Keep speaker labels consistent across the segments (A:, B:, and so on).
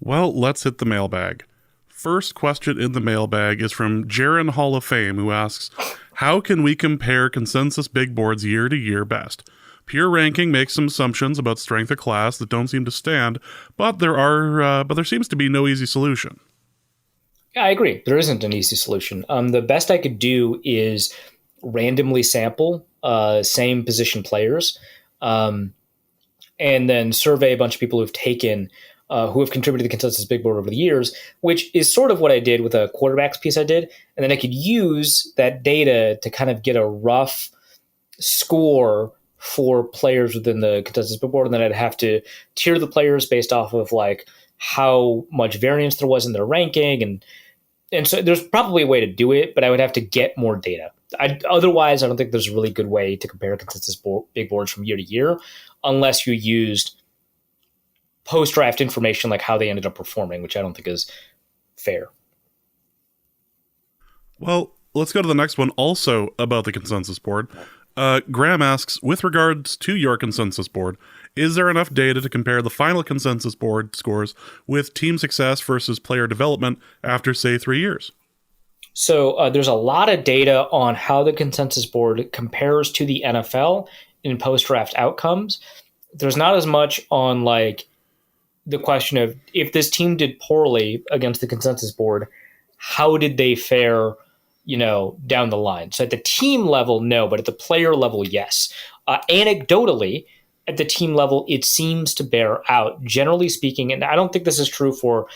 A: Well, let's hit the mailbag. First question in the mailbag is from Jaron Hall of Fame, who asks, how can we compare consensus big boards year to year best? Pure ranking makes some assumptions about strength of class that don't seem to stand, but there seems to be no easy solution.
B: Yeah, I agree. There isn't an easy solution. The best I could do is randomly sample same position players, and then survey a bunch of people who have contributed to the consensus big board over the years, which is sort of what I did with a quarterbacks piece I did. And then I could use that data to kind of get a rough score for players within the consensus big board. And then I'd have to tier the players based off of like how much variance there was in their ranking. And so there's probably a way to do it, but I would have to get more data. Otherwise, I don't think there's a really good way to compare consensus big boards from year to year unless you used post-draft information like how they ended up performing, which I don't think is fair.
A: Well, let's go to the next one, also about the consensus board. Graham asks, with regards to your consensus board, is there enough data to compare the final consensus board scores with team success versus player development after, say, 3 years?
B: So there's a lot of data on how the consensus board compares to the NFL in post-draft outcomes. There's not as much on like the question of if this team did poorly against the consensus board, how did they fare, down the line? So at the team level, no, but at the player level, yes. Anecdotally, at the team level, it seems to bear out, generally speaking. And I don't think this is true for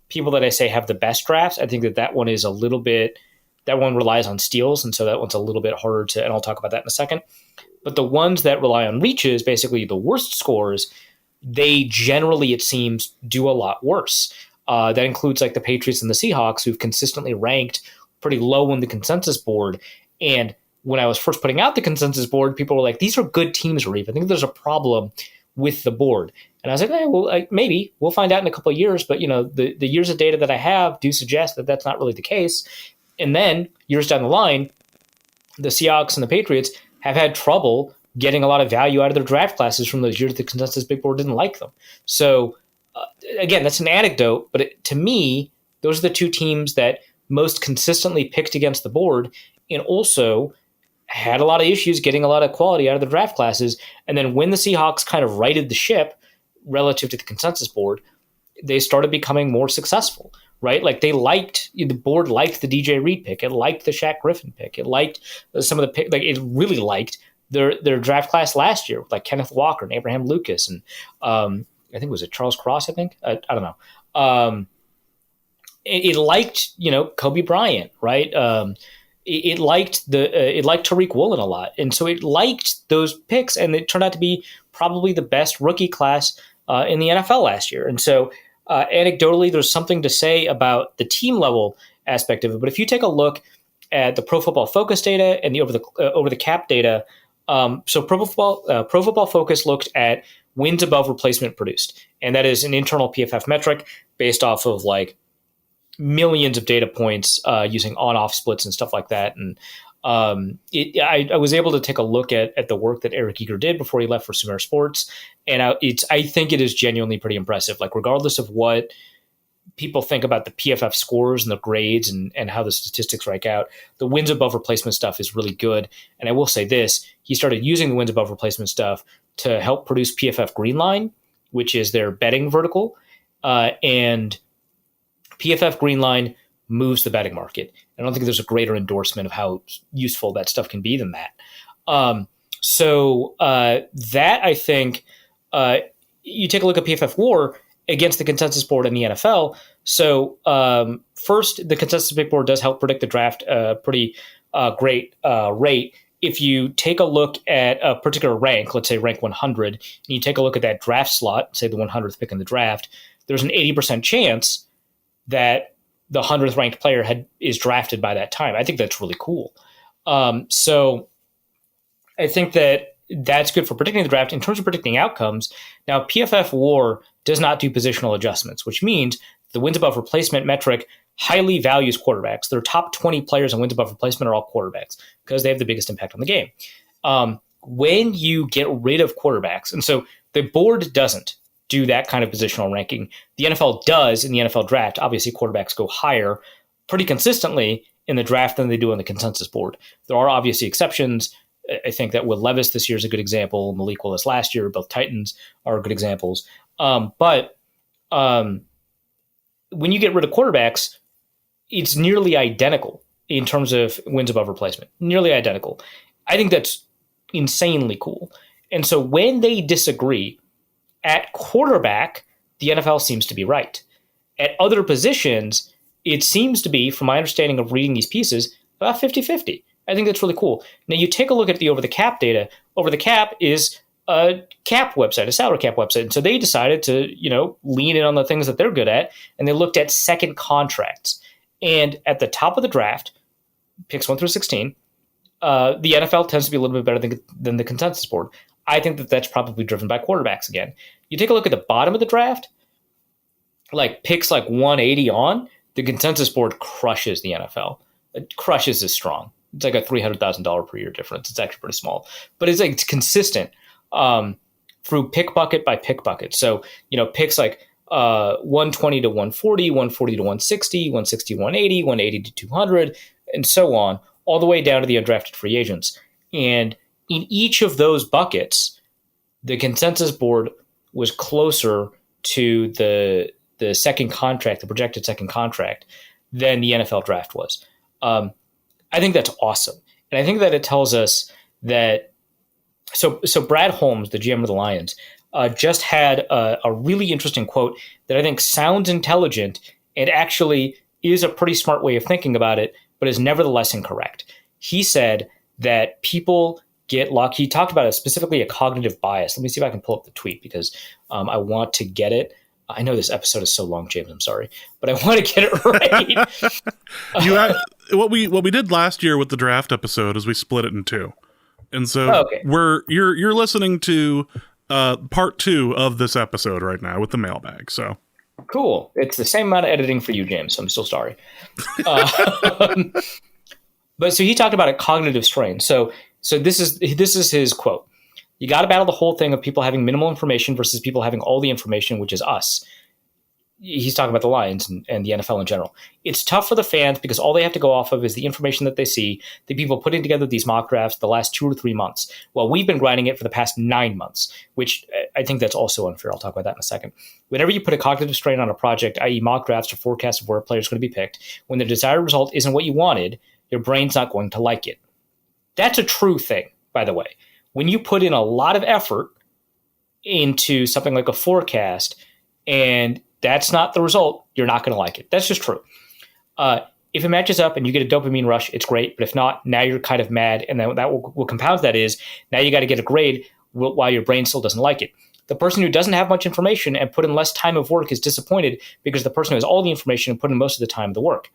B: people that I say have the best drafts. I think that one is that one relies on steals. And so that one's a little bit harder to, and I'll talk about that in a second. But the ones that rely on reaches, basically the worst scores, they generally, it seems, do a lot worse. That includes like the Patriots and the Seahawks, who've consistently ranked pretty low on the consensus board. And when I was first putting out the consensus board, people were like, these are good teams, Reef. I think there's a problem with the board. And I was like, maybe we'll find out in a couple of years. But, the years of data that I have do suggest that that's not really the case. And then years down the line, the Seahawks and the Patriots have had trouble getting a lot of value out of their draft classes from those years the consensus big board didn't like them. So again, that's an anecdote, but to me, those are the two teams that most consistently picked against the board and also had a lot of issues getting a lot of quality out of the draft classes. And then when the Seahawks kind of righted the ship relative to the consensus board, they started becoming more successful, right? Like the board liked the DJ Reed pick. It liked the Shaq Griffin pick. It liked some of the pick, like it really liked their draft class last year, like Kenneth Walker and Abraham Lucas. And I think, was it Charles Cross? I think, I don't know. It liked, Kobe Bryant, right? It liked Tariq Woolen a lot. And so it liked those picks, and it turned out to be probably the best rookie class in the NFL last year. And so anecdotally, there's something to say about the team level aspect of it. But if you take a look at the Pro Football Focus data and the over the cap data, so Pro Football Focus looked at wins above replacement produced, and that is an internal PFF metric based off of like millions of data points using on-off splits and stuff like that. And I was able to take a look at the work that Eric Eager did before he left for Sumer Sports, and I think it is genuinely pretty impressive. Like regardless of what people think about the PFF scores and the grades and how the statistics rank out, the wins above replacement stuff is really good. And I will say this, he started using the wins above replacement stuff to help produce PFF Greenline, which is their betting vertical. And PFF Greenline moves the betting market. I don't think there's a greater endorsement of how useful that stuff can be than that. So that I think you take a look at PFF WAR against the consensus board in the NFL. So first, the consensus big board does help predict the draft pretty great rate. If you take a look at a particular rank, let's say rank 100, and you take a look at that draft slot, say the 100th pick in the draft, there's an 80% chance that the 100th ranked player is drafted by that time. I think that's really cool. So I think that's good for predicting the draft. In terms of predicting outcomes, now PFF WAR does not do positional adjustments, which means the wins above replacement metric highly values quarterbacks. Their top 20 players in wins above replacement are all quarterbacks because they have the biggest impact on the game. When you get rid of quarterbacks, and so the board doesn't, do that kind of positional ranking. The NFL does in the NFL draft. Obviously, quarterbacks go higher pretty consistently in the draft than they do on the consensus board. There are obviously exceptions. I think that Will Levis this year is a good example. Malik Willis last year, both Titans are good examples. But when you get rid of quarterbacks, it's nearly identical in terms of wins above replacement. Nearly identical. I think that's insanely cool. And so when they disagree at quarterback, the NFL seems to be right. At other positions, it seems to be, from my understanding of reading these pieces, about 50-50. I think that's really cool. Now, you take a look at the over the cap data. Over the cap is a cap website, a salary cap website. And so they decided to, lean in on the things that they're good at, and they looked at second contracts. And at the top of the draft, picks 1 through 16, the NFL tends to be a little bit better than the consensus board. I think that that's probably driven by quarterbacks again. You take a look at the bottom of the draft, like picks like 180 on, the consensus board crushes the NFL. It crushes is strong. It's like a $300,000 per year difference. It's actually pretty small, but it's consistent through pick bucket by pick bucket. So, picks like 120 to 140, 140 to 160, 160 to 180, 180 to 200, and so on, all the way down to the undrafted free agents. And in each of those buckets, the consensus board was closer to the second contract, the projected second contract, than the NFL draft was. I think that's awesome. And I think that it tells us that so Brad Holmes, the GM of the Lions, just had a really interesting quote that I think sounds intelligent and actually is a pretty smart way of thinking about it, but is nevertheless incorrect. He said that people get locked. He talked about specifically a cognitive bias. Let me see if I can pull up the tweet because I want to get it. I know this episode is so long, James. I'm sorry, but I want to get it right.
A: What we did last year with the draft episode is we split it in two, and so you're listening to part 2 of this episode right now with the mailbag. So
B: cool. It's the same amount of editing for you, James. So I'm still sorry. But so he talked about a cognitive strain. So this is his quote. You got to battle the whole thing of people having minimal information versus people having all the information, which is us. He's talking about the Lions and the NFL in general. It's tough for the fans because all they have to go off of is the information that they see, the people putting together these mock drafts the last 2 or 3 months. Well, we've been grinding it for the past 9 months, which I think that's also unfair. I'll talk about that in a second. Whenever you put a cognitive strain on a project, i.e. mock drafts or forecasts of where a player is going to be picked, when the desired result isn't what you wanted, your brain's not going to like it. That's a true thing, by the way. When you put in a lot of effort into something like a forecast and that's not the result, you're not going to like it. That's just true. If it matches up and you get a dopamine rush, it's great. But if not, now you're kind of mad. And then what compounds that is now you got to get a grade while your brain still doesn't like it. The person who doesn't have much information and put in less time of work is disappointed because the person who has all the information and put in most of the time of the work.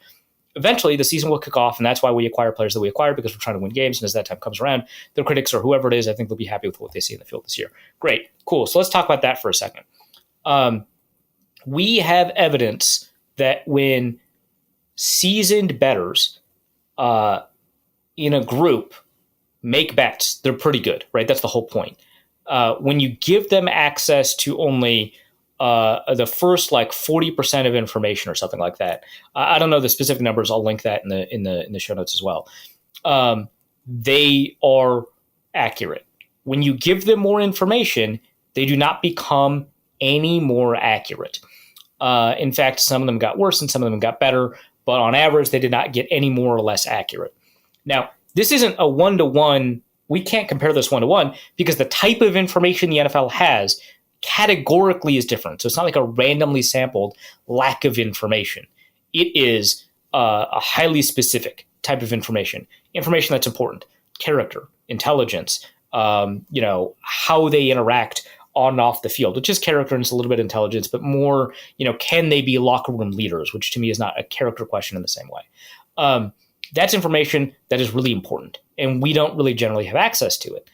B: Eventually, the season will kick off, and that's why we acquire players that we acquire, because we're trying to win games. And as that time comes around, the critics or whoever it is, I think they'll be happy with what they see in the field this year. Great. Cool. So let's talk about that for a second. We have evidence that when seasoned bettors in a group make bets, they're pretty good, right? That's the whole point. When you give them access to only the first 40% of information or something like that. I don't know the specific numbers. I'll link that in the show notes as well. They are accurate. When you give them more information, they do not become any more accurate. In fact, some of them got worse and some of them got better, but on average, they did not get any more or less accurate. Now, this isn't a one-to-one. We can't compare this one-to-one because the type of information the NFL has categorically is different. So it's not like a randomly sampled lack of information. It is a highly specific type of information that's important. Character, intelligence, how they interact on and off the field, which is character and it's a little bit intelligence, but more, can they be locker room leaders, which to me is not a character question in the same way. That's information that is really important, and we don't really generally have access to it.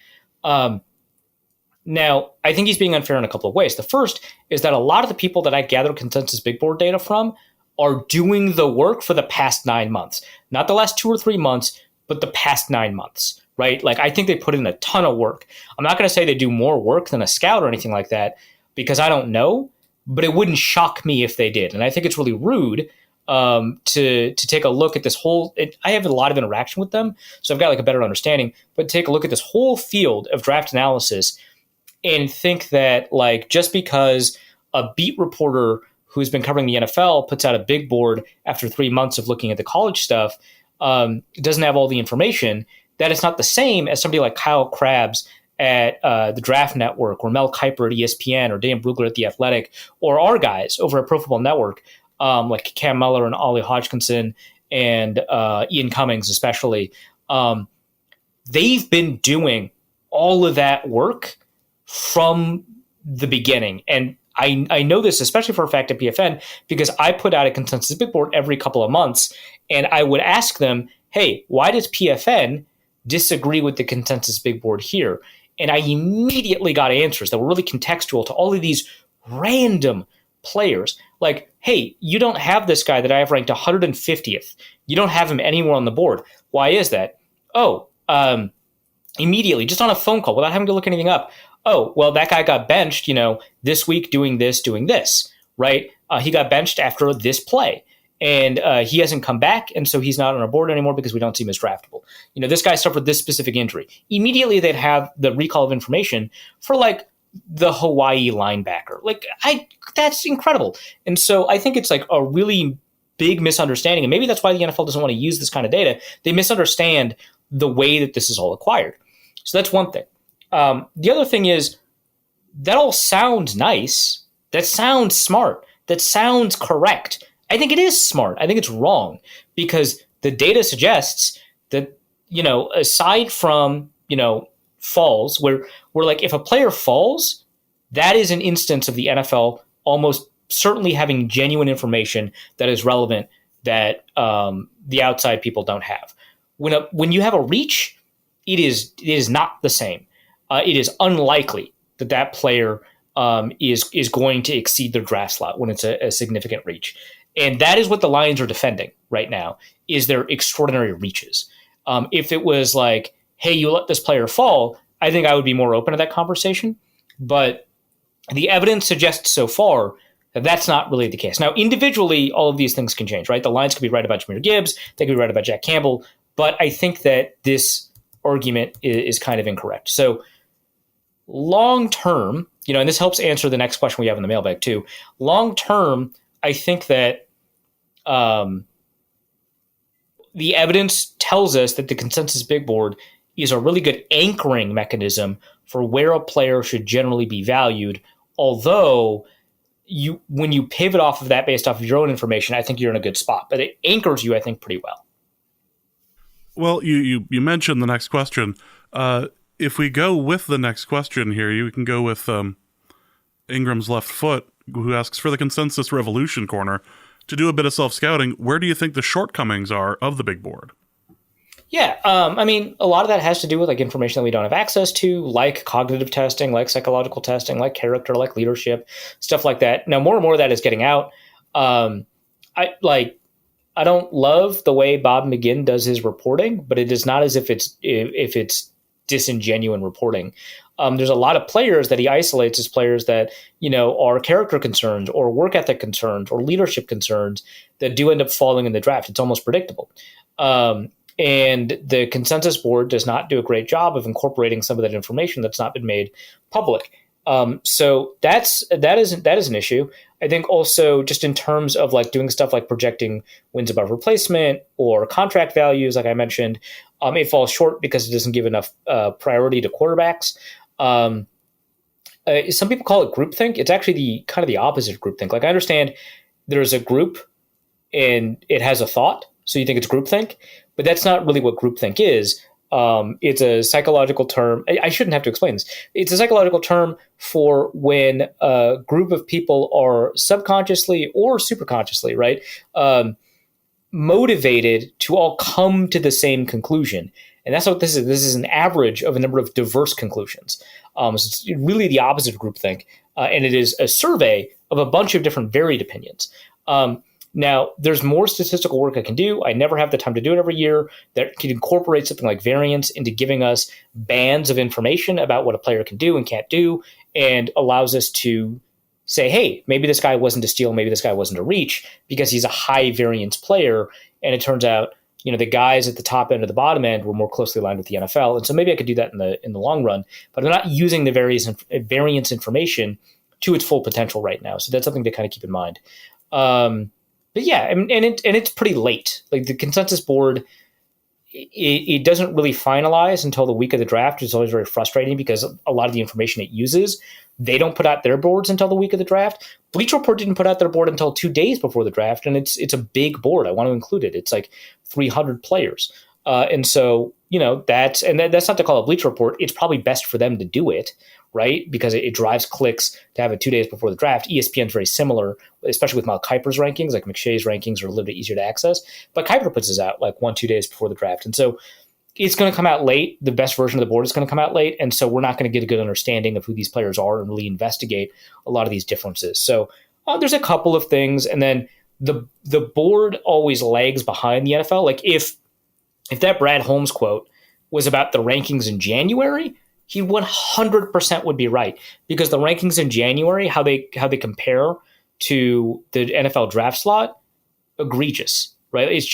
B: Now, I think he's being unfair in a couple of ways. The first is that a lot of the people that I gather consensus big board data from are doing the work for the past 9 months, not the last 2 or 3 months, but the past 9 months, right? I think they put in a ton of work. I'm not going to say they do more work than a scout or anything like that, because I don't know, but it wouldn't shock me if they did. And I think it's really rude to take a look at this whole. I have a lot of interaction with them, so I've got like a better understanding. But take a look at this whole field of draft analysis and think that like just because a beat reporter who's been covering the NFL puts out a big board after 3 months of looking at the college stuff, doesn't have all the information, that it's not the same as somebody like Kyle Krabs at the Draft Network, or Mel Kiper at ESPN, or Dan Brugler at The Athletic, or our guys over at Pro Football Network, like Cam Muller and Ollie Hodgkinson and Ian Cummings especially. They've been doing all of that work from the beginning. And I know this especially for a fact at PFN because I put out a consensus big board every couple of months, and I would ask them, hey, why does PFN disagree with the consensus big board here? And I immediately got answers that were really contextual to all of these random players. Like, hey, you don't have this guy that I have ranked 150th. You don't have him anywhere on the board. Why is that? Oh, immediately, just on a phone call without having to look anything up. Oh, well, that guy got benched, this week doing this, right? He got benched after this play. And he hasn't come back, and so he's not on our board anymore because we don't see him as draftable. This guy suffered this specific injury. Immediately, they'd have the recall of information for, like, the Hawaii linebacker. Like, that's incredible. And so I think it's, like, a really big misunderstanding, and maybe that's why the NFL doesn't want to use this kind of data. They misunderstand the way that this is all acquired. So that's one thing. The other thing is, that all sounds nice. That sounds smart. That sounds correct. I think it is smart. I think it's wrong because the data suggests that, aside from, falls, where like if a player falls, that is an instance of the NFL almost certainly having genuine information that is relevant that the outside people don't have. When you have a reach, it is not the same. It is unlikely that player is going to exceed their draft slot when it's a significant reach. And that is what the Lions are defending right now, is their extraordinary reaches. If it was like, hey, you let this player fall, I think I would be more open to that conversation. But the evidence suggests so far that that's not really the case. Now, individually, all of these things can change, right? The Lions could be right about Jahmyr Gibbs. They could be right about Jack Campbell. But I think that this argument is kind of incorrect. So long term, and this helps answer the next question we have in the mailbag too. Long term, I think that the evidence tells us that the consensus big board is a really good anchoring mechanism for where a player should generally be valued. Although when you pivot off of that based off of your own information, I think you're in a good spot. But it anchors you, I think, pretty well.
A: Well, you mentioned the next question. If we go with the next question here, you can go with Ingram's Left Foot, who asks, for the Consensus Revolution Corner, to do a bit of self-scouting, where do you think the shortcomings are of the big board?
B: Yeah, a lot of that has to do with like information that we don't have access to, like cognitive testing, like psychological testing, like character, like leadership, stuff like that. Now, more and more of that is getting out. I don't love the way Bob McGinn does his reporting, but it is not as if it's disingenuine reporting. There's a lot of players that he isolates as players that, are character concerns or work ethic concerns or leadership concerns that do end up falling in the draft. It's almost predictable. And the consensus board does not do a great job of incorporating some of that information that's not been made public. So that is an issue. I think also just in terms of like doing stuff like projecting wins above replacement or contract values, like I mentioned, it falls short because it doesn't give enough priority to quarterbacks. Some people call it groupthink. It's actually kind of the opposite of groupthink. Like I understand there's a group and it has a thought, so you think it's groupthink, but that's not really what groupthink is. It's a psychological term. I shouldn't have to explain this. It's a psychological term for when a group of people are subconsciously or superconsciously, right, motivated to all come to the same conclusion. And that's what this is. This is an average of a number of diverse conclusions. So it's really the opposite of groupthink. And it is a survey of a bunch of different varied opinions. Now, there's more statistical work I can do. I never have the time to do it every year that can incorporate something like variance into giving us bands of information about what a player can do and can't do, and allows us to say, hey, maybe this guy wasn't a steal, maybe this guy wasn't a reach because he's a high variance player. And it turns out, the guys at the top end or the bottom end were more closely aligned with the NFL. And so maybe I could do that in the long run, but I'm not using the variance information to its full potential right now. So that's something to kind of keep in mind. But yeah, and it's pretty late. Like the consensus board, it doesn't really finalize until the week of the draft, which is always very frustrating because a lot of the information it uses, they don't put out their boards until the week of the draft. Bleacher Report didn't put out their board until 2 days before the draft, and it's a big board. I want to include it. It's like 300 players. And so, that's not to call it Bleacher Report. It's probably best for them to do it, right? Because it drives clicks to have it 2 days before the draft. ESPN's very similar, especially with Mel Kiper's rankings. Like McShay's rankings are a little bit easier to access. But Kiper puts his out like 1-2 days before the draft. And so it's going to come out late. The best version of the board is going to come out late. And so we're not going to get a good understanding of who these players are and really investigate a lot of these differences. So there's a couple of things. And then the board always lags behind the NFL. Like if that Brad Holmes quote was about the rankings in January, he 100% would be right, because the rankings in January, how they compare to the NFL draft slot, egregious, right? It's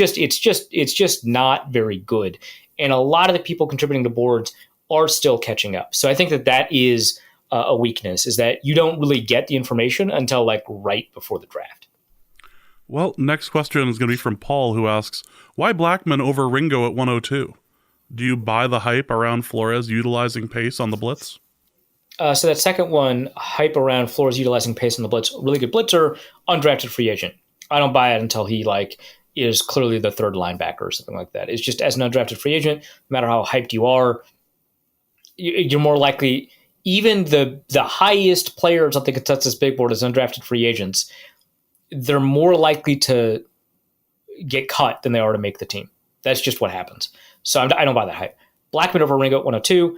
B: just not very good. And a lot of the people contributing to boards are still catching up. So I think that is a weakness, is that you don't really get the information until like right before the draft.
A: Well, next question is going to be from Paul, who asks, why Blackman over Ringo at 102? Do you buy the hype around Flores utilizing pace on the blitz?
B: So that second one, hype around Flores utilizing pace on the blitz, really good blitzer, undrafted free agent. I don't buy it until he is clearly the third linebacker or something like that. It's just as an undrafted free agent, no matter how hyped you are, you're more likely, even the highest players on the consensus big board as undrafted free agents, they're more likely to get cut than they are to make the team. That's just what happens. So I don't buy that hype. Blackman over Ringo at 102.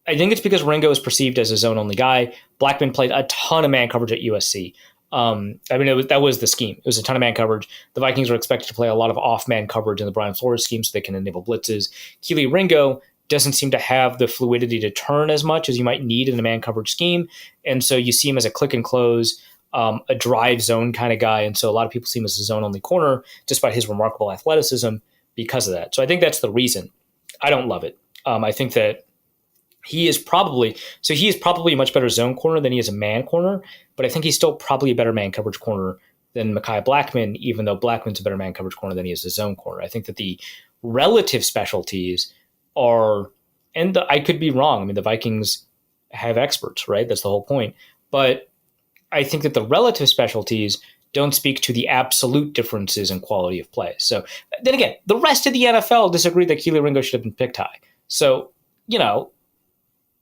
B: I think it's because Ringo is perceived as a zone-only guy. Blackman played a ton of man coverage at USC. That was the scheme. It was a ton of man coverage. The Vikings were expected to play a lot of off-man coverage in the Brian Flores scheme so they can enable blitzes. Keely Ringo doesn't seem to have the fluidity to turn as much as you might need in a man coverage scheme. And so you see him as a click and close, a drive zone kind of guy. And so a lot of people see him as a zone-only corner, despite his remarkable athleticism, because of that. So I think that's the reason. I don't love it. I think that he is probably a much better zone corner than he is a man corner, but I think he's still probably a better man coverage corner than Mekhi Blackman, even though Blackman's a better man coverage corner than he is a zone corner. I think that the relative specialties are, and I could be wrong. I mean, the Vikings have experts, right? That's the whole point. But I think that the relative specialties don't speak to the absolute differences in quality of play. So then again, the rest of the NFL disagreed that Keely Ringo should have been picked high. So,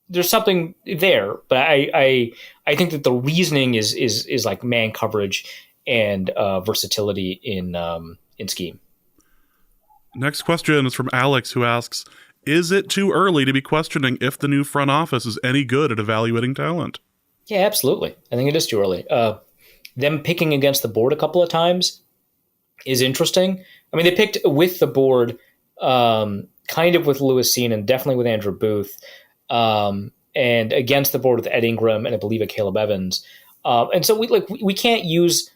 B: there's something there, but I think that the reasoning is like man coverage and versatility in scheme.
A: Next question is from Alex, who asks, is it too early to be questioning if the new front office is any good at evaluating talent?
B: Yeah, absolutely. I think it is too early. Them picking against the board a couple of times is interesting. I mean, they picked with the board, kind of with Lewis Cine and definitely with Andrew Booth, and against the board with Ed Ingram and I believe Caleb Evans. And so we can't use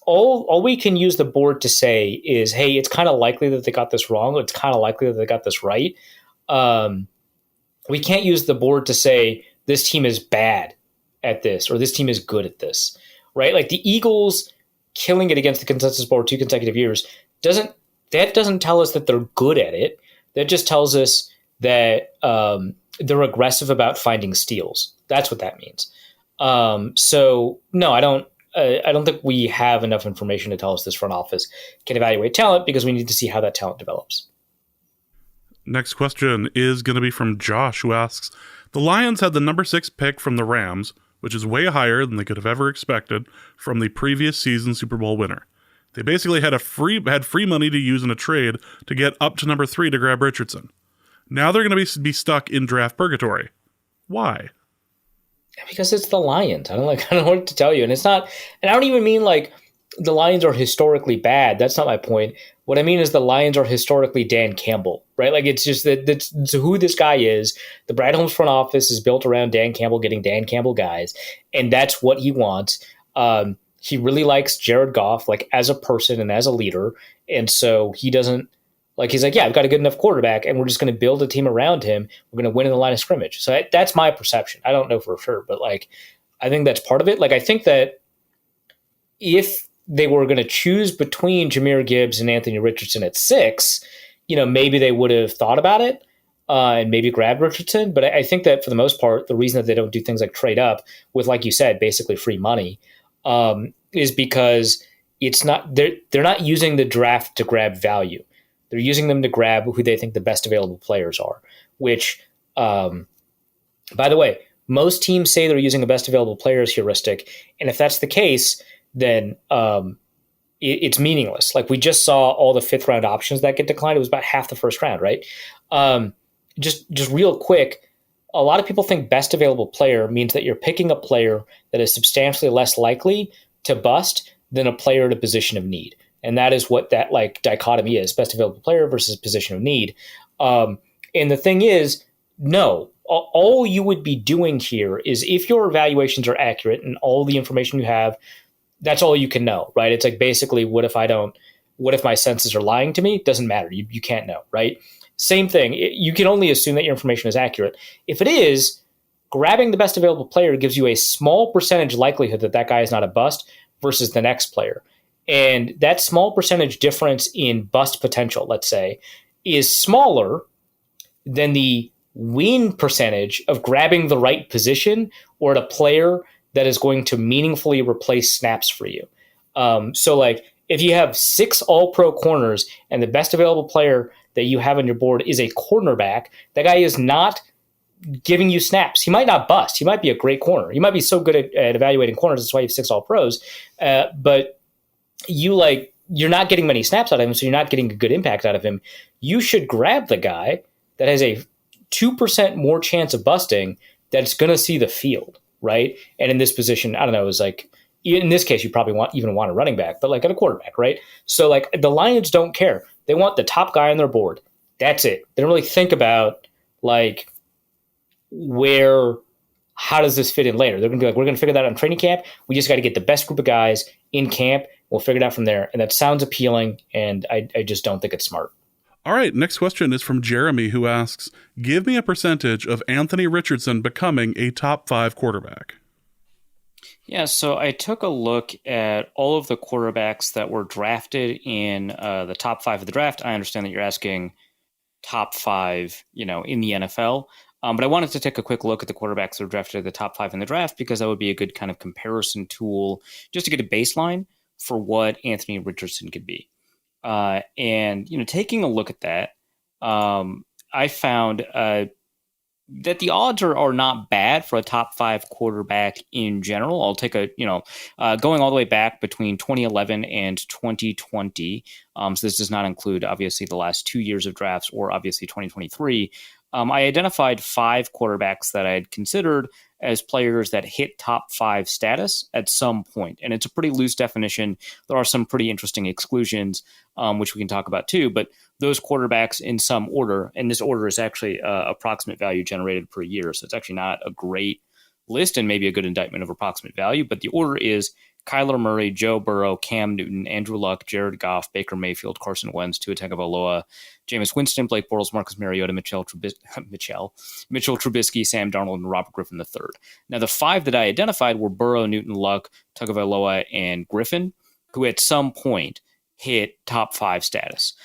B: all we can use the board to say is, hey, it's kind of likely that they got this wrong. It's kind of likely that they got this right. We can't use the board to say this team is bad at this or this team is good at this. Right? Like the Eagles killing it against the consensus board 2 consecutive years doesn't tell us that they're good at it. That just tells us that they're aggressive about finding steals. That's what that means. So no, I don't think we have enough information to tell us this front office can evaluate talent, because we need to see how that talent develops.
A: Next question is going to be from Josh, who asks, the Lions had the number 6 pick from the Rams, which is way higher than they could have ever expected from the previous season Super Bowl winner. They basically had free money to use in a trade to get up to number 3 to grab Richardson. Now they're going to be stuck in draft purgatory. Why?
B: Because it's the Lions. I don't know what to tell you. And it's not, and I don't even mean like the Lions are historically bad. That's not my point. What I mean is the Lions are historically Dan Campbell, right? Like it's just that's who this guy is. The Brad Holmes front office is built around Dan Campbell getting Dan Campbell guys, and that's what he wants. He really likes Jared Goff, like as a person and as a leader. And so he doesn't like, he's like, yeah, I've got a good enough quarterback and we're just going to build a team around him. We're going to win in the line of scrimmage. So that's my perception. I don't know for sure, but like, I think that's part of it. Like, I think that if they were going to choose between Jahmyr Gibbs and Anthony Richardson at 6, maybe they would have thought about it and maybe grabbed Richardson. But I think that for the most part, the reason that they don't do things like trade up with, like you said, basically free money, is because they're not using the draft to grab value. They're using them to grab who they think the best available players are, which, by the way, most teams say they're using a best available players heuristic. And if that's the case, then it's meaningless. Like we just saw all the 5th round options that get declined. It was about half the first round, right? Just real quick, a lot of people think best available player means that you're picking a player that is substantially less likely to bust than a player in a position of need. And that is what that like dichotomy is: best available player versus position of need. And the thing is, no, all you would be doing here is, if your evaluations are accurate and all the information you have, that's all you can know, right? It's like basically, what if my senses are lying to me? It doesn't matter. You can't know, right? Same thing. You can only assume that your information is accurate. If it is, grabbing the best available player gives you a small percentage likelihood that that guy is not a bust versus the next player. And that small percentage difference in bust potential, let's say, is smaller than the win percentage of grabbing the right position or at a player that is going to meaningfully replace snaps for you. So like if you have 6 all-pro corners and the best available player that you have on your board is a cornerback, that guy is not giving you snaps. He might not bust. He might be a great corner. He might be so good at evaluating corners. That's why you have 6 all-pros. But you're not getting many snaps out of him, so you're not getting a good impact out of him. You should grab the guy that has a 2% more chance of busting that's going to see the field, right? And in this position, I don't know, it's like, in this case, you probably want a running back, but like at a quarterback, right? So like the Lions don't care. They want the top guy on their board. That's it. They don't really think about like how does this fit in later? They're going to be like, we're going to figure that out in training camp. We just got to get the best group of guys in camp. We'll figure it out from there. And that sounds appealing, and I just don't think it's smart.
A: All right, next question is from Jeremy, who asks, give me a percentage of Anthony Richardson becoming a top 5 quarterback.
C: Yeah, so I took a look at all of the quarterbacks that were drafted in the top 5 of the draft. I understand that you're asking top 5, in the NFL. But I wanted to take a quick look at the quarterbacks that were drafted at the top 5 in the draft, because that would be a good kind of comparison tool just to get a baseline for what Anthony Richardson could be. And taking a look at that, I found that the odds are not bad for a top 5 quarterback in general. I'll take going all the way back between 2011 and 2020. So this does not include, obviously, the last 2 years of drafts or obviously 2023. I identified 5 quarterbacks that I had considered as players that hit top 5 status at some point. And it's a pretty loose definition. There are some pretty interesting exclusions, which we can talk about too. But those quarterbacks in some order, and this order is actually approximate value generated per year. So it's actually not a great list and maybe a good indictment of approximate value. But the order is Kyler Murray, Joe Burrow, Cam Newton, Andrew Luck, Jared Goff, Baker Mayfield, Carson Wentz, Tua Tagovailoa, Jameis Winston, Blake Bortles, Marcus Mariota, Mitchell Trubisky, Sam Darnold, and Robert Griffin III. Now, the 5 that I identified were Burrow, Newton, Luck, Tagovailoa, and Griffin, who at some point hit top 5 status.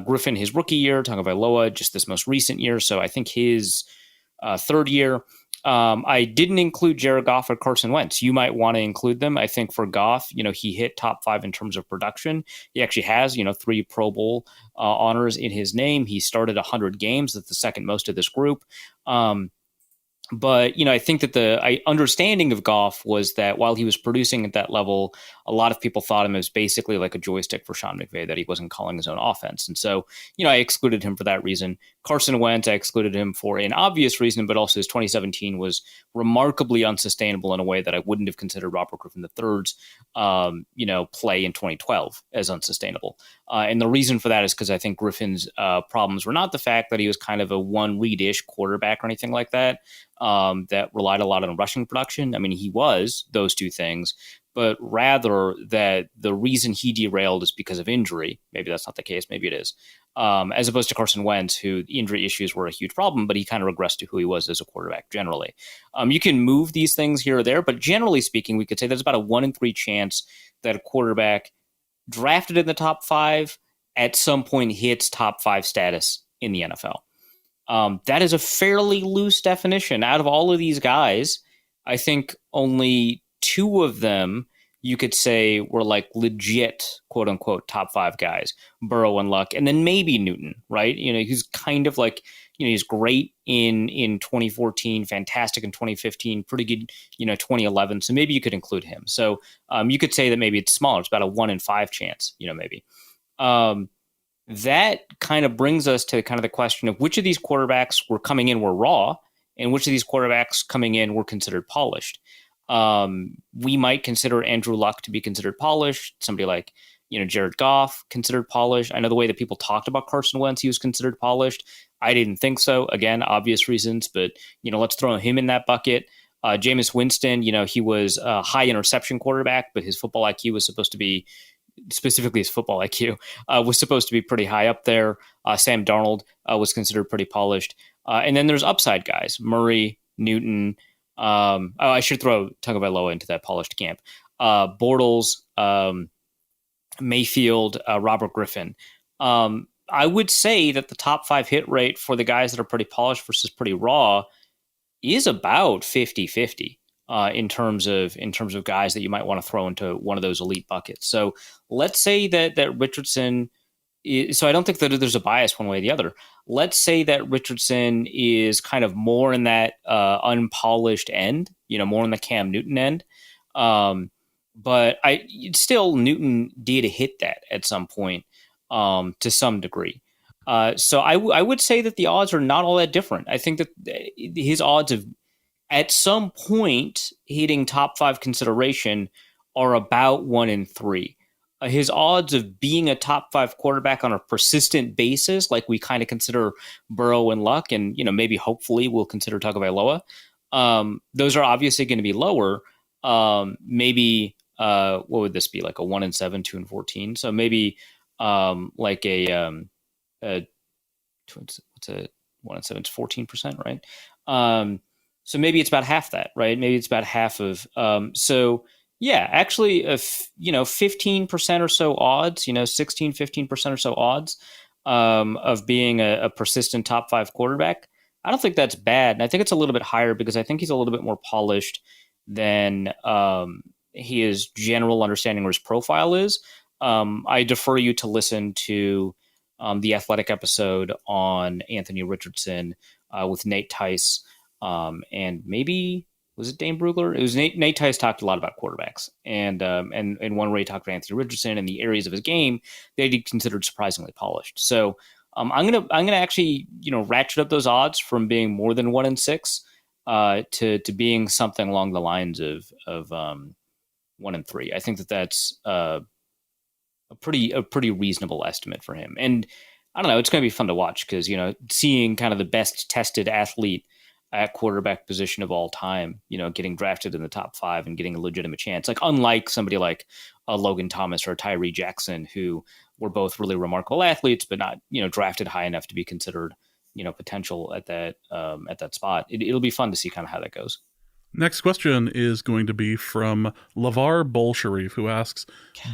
C: Griffin, his rookie year, Tagovailoa, just this most recent year. So I think his third year. I didn't include Jared Goff or Carson Wentz. You might want to include them. I think for Goff, he hit top 5 in terms of production. He actually has, 3 Pro Bowl honors in his name. He started 100 games. That's the second most of this group. But, I think that the understanding of Goff was that while he was producing at that level, a lot of people thought him as basically like a joystick for Sean McVay, that he wasn't calling his own offense. And so, I excluded him for that reason. Carson Wentz, I excluded him for an obvious reason, but also his 2017 was remarkably unsustainable in a way that I wouldn't have considered Robert Griffin III's, play in 2012 as unsustainable. And the reason for that is because I think Griffin's problems were not the fact that he was kind of a one-read-ish quarterback or anything like that. That relied a lot on rushing production. I mean, he was those two things, but rather that the reason he derailed is because of injury. Maybe that's not the case. Maybe it is. As opposed to Carson Wentz, who injury issues were a huge problem, but he kind of regressed to who he was as a quarterback generally. You can move these things here or there, but generally speaking, we could say there's about a 1 in 3 chance that a quarterback drafted in the top 5 at some point hits top 5 status in the NFL. That is a fairly loose definition. Out of all of these guys, I think only 2 of them you could say were like legit, quote unquote, top 5 guys, Burrow and Luck, and then maybe Newton, right? He's kind of like, he's great in 2014, fantastic in 2015, pretty good, 2011. So maybe you could include him. So you could say that maybe it's smaller. It's about a 1 in 5 chance, maybe. That kind of brings us to kind of the question of which of these quarterbacks were coming in were raw and which of these quarterbacks coming in were considered polished. We might consider Andrew Luck to be considered polished. Somebody like, Jared Goff considered polished. I know the way that people talked about Carson Wentz, he was considered polished. I didn't think so. Again, obvious reasons, but, let's throw him in that bucket. Jameis Winston, he was a high interception quarterback, but his football IQ was supposed to be, specifically his football IQ, was supposed to be pretty high up there. Sam Darnold was considered pretty polished. And then there's upside guys, Murray, Newton. I should throw Tagovailoa into that polished camp. Bortles, Mayfield, Robert Griffin. I would say that the top 5 hit rate for the guys that are pretty polished versus pretty raw is about 50-50 in terms of guys that you might want to throw into one of those elite buckets. So let's say that Richardson. So I don't think that there's a bias one way or the other. Let's say that Richardson is kind of more in that unpolished end, more in the Cam Newton end. But Newton did hit that at some point to some degree. So I would say that the odds are not all that different. I think that his odds of at some point hitting top 5 consideration are about 1 in 3. His odds of being a top 5 quarterback on a persistent basis, like we kind of consider Burrow and Luck, and maybe hopefully we'll consider Tagovailoa, those are obviously going to be lower. Maybe what would this be, like a 1 in 7, 2 in 14? So maybe like what's a 1 in 7? It's 14%, right? So maybe it's about half that, right? Maybe it's about half of yeah, actually, 15% or so odds, 16, 15% or so odds of being a persistent top 5 quarterback. I don't think that's bad. And I think it's a little bit higher because I think he's a little bit more polished than his general understanding or his profile is. I defer you to listen to the Athletic episode on Anthony Richardson with Nate Tice and maybe... Was it Dane Brugler? It was Nate Tice talked a lot about quarterbacks, and one where he talked about Anthony Richardson and the areas of his game that he considered surprisingly polished. So I'm gonna actually ratchet up those odds from being more than 1 in 6 to being something along the lines of 1 in 3. I think that's a pretty reasonable estimate for him. And I don't know, it's going to be fun to watch because seeing kind of the best tested athlete at quarterback position of all time, getting drafted in the top 5 and getting a legitimate chance. Like unlike somebody like Logan Thomas or Tyree Jackson, who were both really remarkable athletes, but not, drafted high enough to be considered, potential at that spot. It'll be fun to see kind of how that goes.
A: Next question is going to be from Lavar Bolsharif, who asks,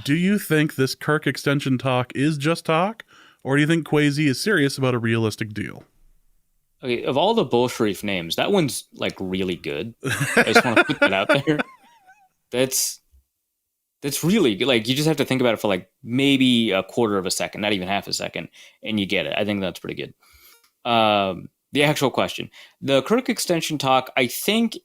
A: do you think this Kirk extension talk is just talk, or do you think Kwesi is serious about a realistic deal?
C: Okay, of all the Bolsharif names, that one's like really good. I just want to put that out there. That's really good. Like you just have to think about it for like maybe a quarter of a second, not even half a second, and you get it. I think that's pretty good. The actual question, the Kirk extension talk, I think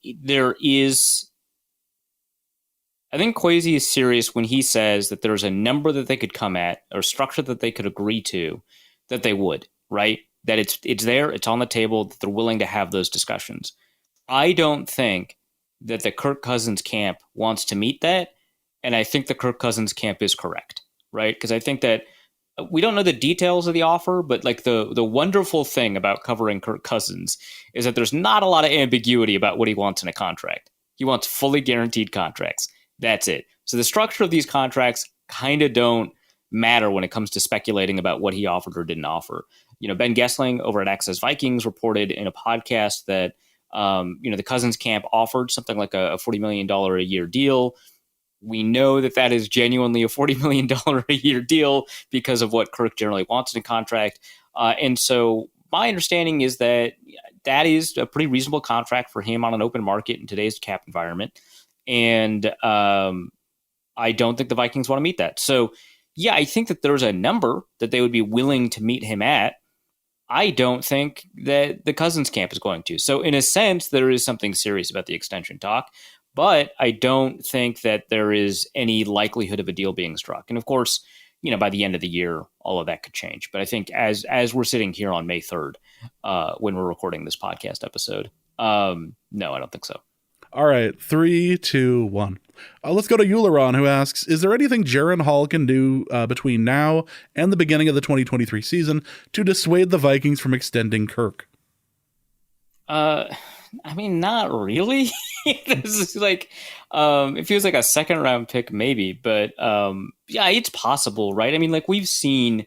C: Kwesi is serious when he says that there's a number that they could come at or structure that they could agree to that they would, right? That it's there, it's on the table, that they're willing to have those discussions. I don't think that the Kirk Cousins camp wants to meet that, and I think the Kirk Cousins camp is correct, right? Because I think that we don't know the details of the offer, but like the wonderful thing about covering Kirk Cousins is that there's not a lot of ambiguity about what he wants in a contract. He wants fully guaranteed contracts. That's it. So the structure of these contracts kind of don't matter when it comes to speculating about what he offered or didn't offer. Ben Gessling over at Access Vikings reported in a podcast that the Cousins camp offered something like a $40 million a year deal. We know that is genuinely a $40 million a year deal because of what Kirk generally wants in a contract. And so my understanding is that is a pretty reasonable contract for him on an open market in today's cap environment. And I don't think the Vikings want to meet that. So, yeah, I think that there's a number that they would be willing to meet him at. I don't think that the Cousins camp is going to. So in a sense, there is something serious about the extension talk, but I don't think that there is any likelihood of a deal being struck. And of course, by the end of the year, all of that could change. But I think as we're sitting here on May 3rd, when we're recording this podcast episode, no, I don't think so.
A: All right, 3, 2, 1. Let's go to Euleron, who asks, is there anything Jaren Hall can do between now and the beginning of the 2023 season to dissuade the Vikings from extending Kirk?
C: Not really. This is like, it feels like a second round pick maybe, but yeah, it's possible, right? I mean, like we've seen,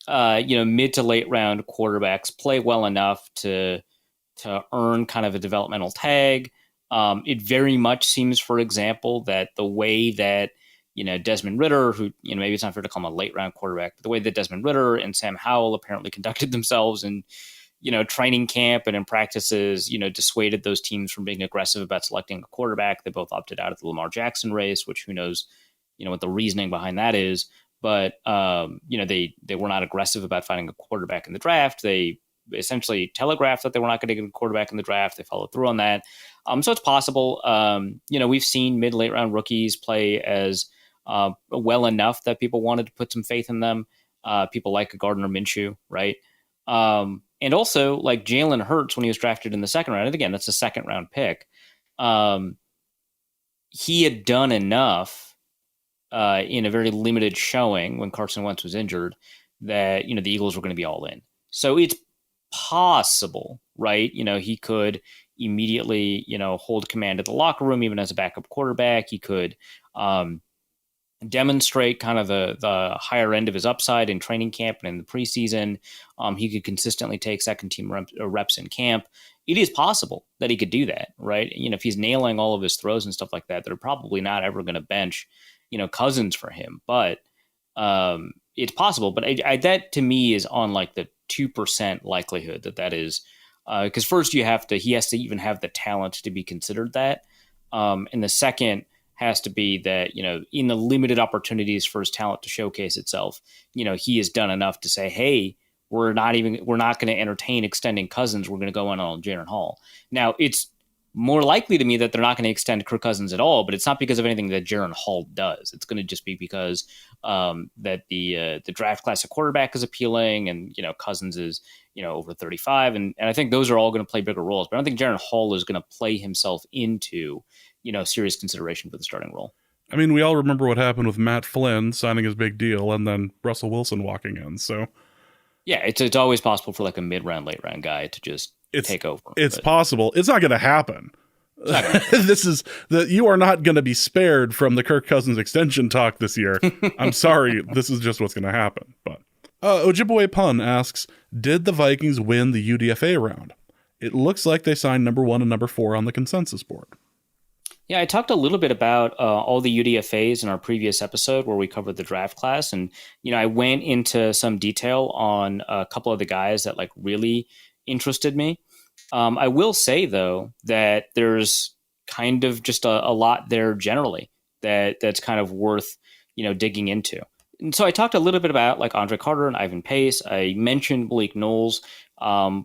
C: mid to late round quarterbacks play well enough to earn kind of a developmental tag. It very much seems, for example, that the way that, Desmond Ridder, who, maybe it's not fair to call him a late round quarterback, but the way that Desmond Ridder and Sam Howell apparently conducted themselves in, training camp and in practices, dissuaded those teams from being aggressive about selecting a quarterback. They both opted out of the Lamar Jackson race, which who knows, what the reasoning behind that is. But, they were not aggressive about finding a quarterback in the draft. They essentially telegraphed that they were not going to get a quarterback in the draft. They followed through on that. So it's possible. We've seen mid-late round rookies play as well enough that people wanted to put some faith in them. People like a Gardner Minshew, right? And also like Jalen Hurts when he was drafted in the second round. And again, that's a second round pick. He had done enough in a very limited showing when Carson Wentz was injured that, the Eagles were going to be all in. So it's possible, right? He could immediately, hold command of the locker room, even as a backup quarterback. He could demonstrate kind of the higher end of his upside in training camp and in the preseason. He could consistently take second team reps in camp. It is possible that he could do that, right? If he's nailing all of his throws and stuff like that, they're probably not ever going to bench, Cousins for him. But it's possible. But that to me is on like the 2% likelihood that is, because first he has to even have the talent to be considered that. And the second has to be that, in the limited opportunities for his talent to showcase itself, he has done enough to say, hey, we're not going to entertain extending Cousins. We're going to go in on Jaren Hall. Now, it's more likely to me that they're not going to extend Kirk Cousins at all, but it's not because of anything that Jaren Hall does. It's going to just be because that the draft class of quarterback is appealing, and Cousins is over 35, and I think those are all going to play bigger roles. But I don't think Jaren Hall is going to play himself into serious consideration for the starting role.
A: I mean, we all remember what happened with Matt Flynn signing his big deal, and then Russell Wilson walking in. So
B: yeah, it's always possible for like a mid-round, late-round guy to just take over.
A: It's possible. It's not going to happen. You are not going to be spared from the Kirk Cousins extension talk this year. I'm sorry. This is just what's going to happen. But Ojibwe Pun asks, did the Vikings win the UDFA round? It looks like they signed number 1 and number 4 on the consensus board.
B: Yeah, I talked a little bit about all the UDFAs in our previous episode where we covered the draft class. And, I went into some detail on a couple of the guys that like really interested me. I will say, though, that there's kind of just a lot there generally that's kind of worth, digging into. And so I talked a little bit about like Andre Carter and Ivan Pace. I mentioned Malik Knowles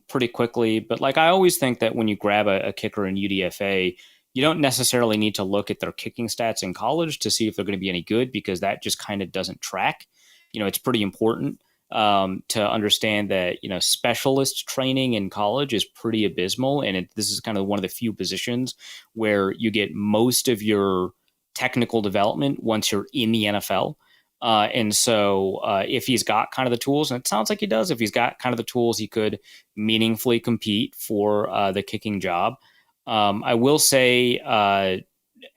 B: pretty quickly. But like I always think that when you grab a kicker in UDFA, you don't necessarily need to look at their kicking stats in college to see if they're going to be any good, because that just kind of doesn't track. It's pretty important to understand that, specialist training in college is pretty abysmal. And this is kind of one of the few positions where you get most of your technical development once you're in the NFL. And so if he's got kind of the tools, and it sounds like he does, if he's got kind of the tools, he could meaningfully compete for the kicking job. I will say,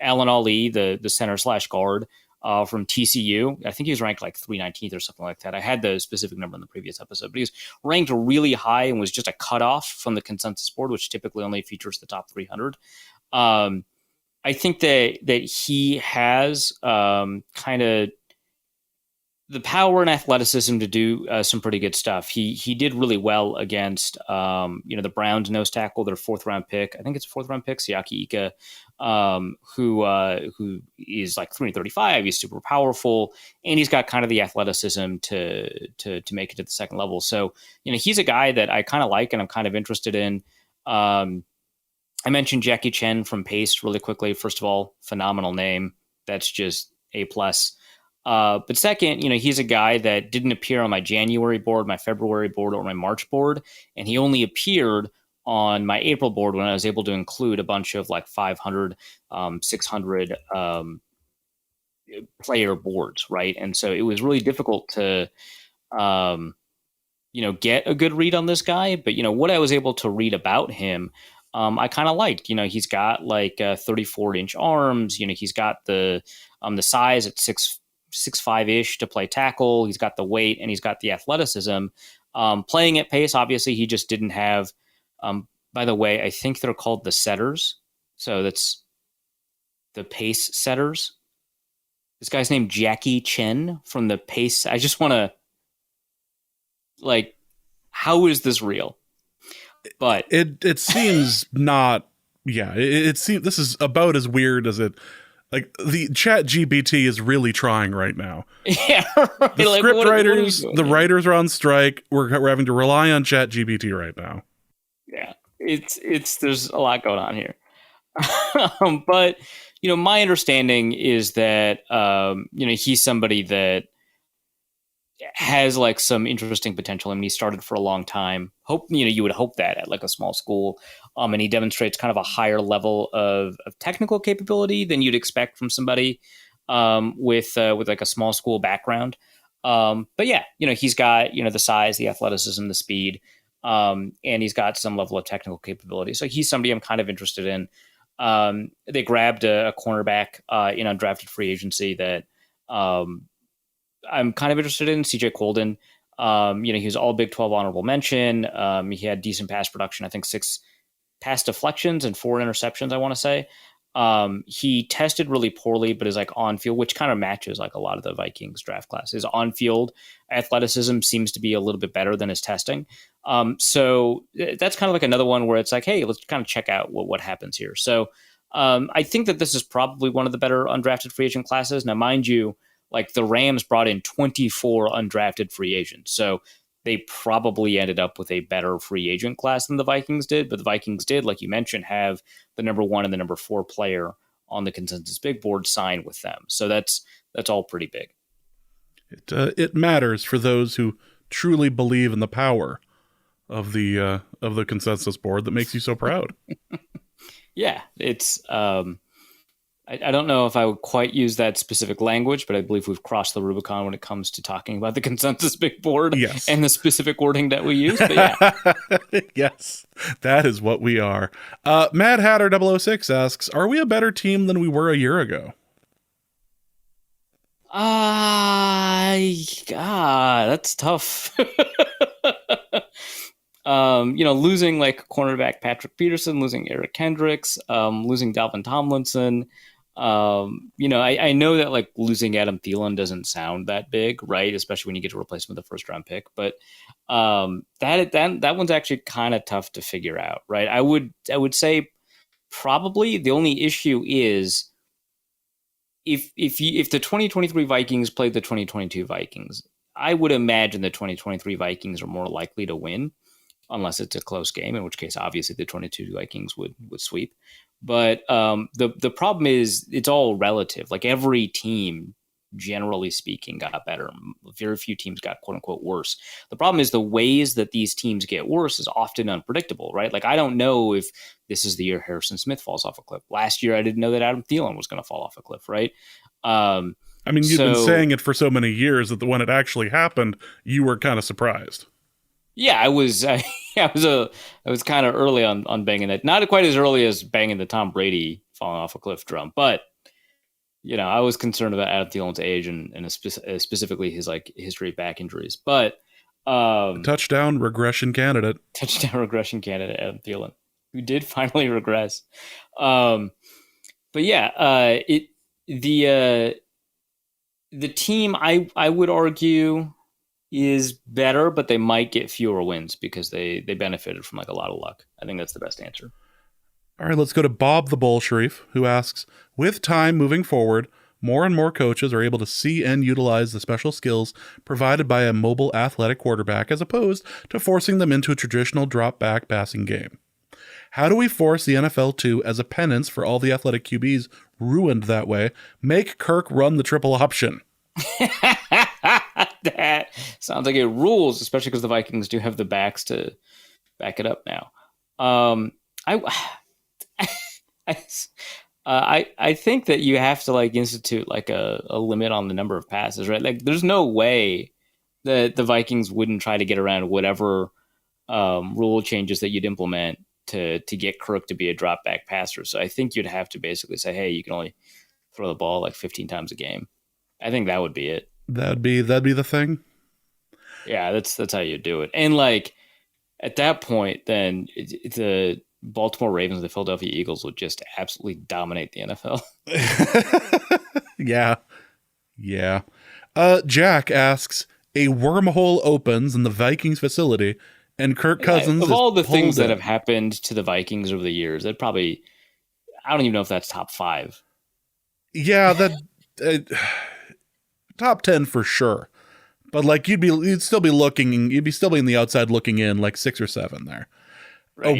C: Alan Ali, the center slash guard from TCU. I think he was ranked like 319th or something like that. I had the specific number in the previous episode, but he was ranked really high and was just a cutoff from the consensus board, which typically only features the top 300. I think that he has kind of the power and athleticism to do some pretty good stuff. He did really well against the Browns nose tackle, their 4th round pick. I think it's a 4th round pick, Siaki Ika, who is like 335. He's super powerful, and he's got kind of the athleticism to make it to the second level. So he's a guy that I kind of like and I'm kind of interested in. I mentioned Jackie Chen from Pace really quickly. First of all, phenomenal name. That's just A+. But second, he's a guy that didn't appear on my January board, my February board, or my March board. And he only appeared on my April board when I was able to include a bunch of like 500, 600 player boards, right? And so it was really difficult to, get a good read on this guy. But, what I was able to read about him, I kind of liked. He's got like 34-inch arms. He's got the size at 6'5" to play tackle. He's got the weight and he's got the athleticism. Playing at pace, obviously, he just didn't have. By the way, I think they're called the setters. So that's the pace setters. This guy's named Jackie Chen from the pace. I just want to how is this real? But
A: it seems not. Yeah, it seems this is about as weird as it. Like the Chat GPT is really trying right now.
C: Yeah, right.
A: The script writers, the writers are on strike. We're having to rely on Chat GPT right now.
C: Yeah, it's there's a lot going on here. But my understanding is that he's somebody that has like some interesting potential. I mean, he started for a long time. You would hope that at like a small school. And he demonstrates kind of a higher level of technical capability than you'd expect from somebody with like a small school background. But yeah, he's got, the size, the athleticism, the speed, and he's got some level of technical capability. So he's somebody I'm kind of interested in. They grabbed a cornerback in undrafted free agency that I'm kind of interested in, CJ Colden. He was all Big 12 honorable mention. He had decent pass production, I think 6 pass deflections and 4 interceptions, I want to say. He tested really poorly, but is like on field, which kind of matches like a lot of the Vikings draft class. His on field athleticism seems to be a little bit better than his testing. So that's kind of like another one where it's like, hey, let's kind of check out what happens here. So I think that this is probably one of the better undrafted free agent classes. Now, mind you, like the Rams brought in 24 undrafted free agents. So they probably ended up with a better free agent class than the Vikings did. But the Vikings did, like you mentioned, have the number 1 and the number 4 player on the consensus big board sign with them. So that's all pretty big.
A: It matters for those who truly believe in the power of the consensus board that makes you so proud.
C: Yeah, it's I don't know if I would quite use that specific language, but I believe we've crossed the Rubicon when it comes to talking about the consensus big board and the specific wording that we use. But yeah.
A: Yes, that is what we are. Mad Hatter 006 asks, are we a better team than we were a year ago?
C: God, that's tough. Losing like cornerback Patrick Peterson, losing Eric Kendricks, losing Dalvin Tomlinson. I know that like losing Adam Thielen doesn't sound that big, right? Especially when you get to replace him with a 1st round pick. But that one's actually kind of tough to figure out, right? I would say probably the only issue is if the 2023 Vikings played the 2022 Vikings, I would imagine the 2023 Vikings are more likely to win, unless it's a close game, in which case, obviously, the 22 Vikings would sweep. But the problem is it's all relative. Like every team, generally speaking, got better. Very few teams got quote unquote worse. The problem is the ways that these teams get worse is often unpredictable, right? Like I don't know if this is the year Harrison Smith falls off a cliff. Last year, I didn't know that Adam Thielen was going to fall off a cliff, right?
A: I mean, you've been saying it for so many years that when it actually happened, you were kind of surprised.
C: Yeah, I was. I was kind of early on banging that. Not quite as early as banging the Tom Brady falling off a cliff drum, but I was concerned about Adam Thielen's age and specifically his like history of back injuries. But
A: touchdown regression candidate.
C: Touchdown regression candidate Adam Thielen, who did finally regress. But yeah, the team I would argue is better, but they might get fewer wins because they benefited from like a lot of luck. I think that's the best answer.
A: All right, let's go to Bob the Bull Sharif, who asks, with time moving forward, more and more coaches are able to see and utilize the special skills provided by a mobile athletic quarterback as opposed to forcing them into a traditional drop-back passing game. How do we force the NFL to, as a penance for all the athletic QBs ruined that way, make Kirk run the triple option?
C: That sounds like it rules, especially because the Vikings do have the backs to back it up now. I think that you have to like institute like a limit on the number of passes, right? Like there's no way that the Vikings wouldn't try to get around whatever rule changes that you'd implement to get Kirk to be a drop back passer. So I think you'd have to basically say, hey, you can only throw the ball like 15 times a game. I think that would be it.
A: That'd be the thing.
C: Yeah, that's how you do it. And like at that point, then the Baltimore Ravens and the Philadelphia Eagles would just absolutely dominate the NFL.
A: Yeah. Jack asks, a wormhole opens in the Vikings facility and Kirk Cousins
C: of all the things that
A: in.
C: have happened to the Vikings over the years, that probably, I don't even know if that's top 5.
A: Yeah, that top 10 for sure. But like you'd still be in the outside looking in, like 6 or 7 there.
C: Right,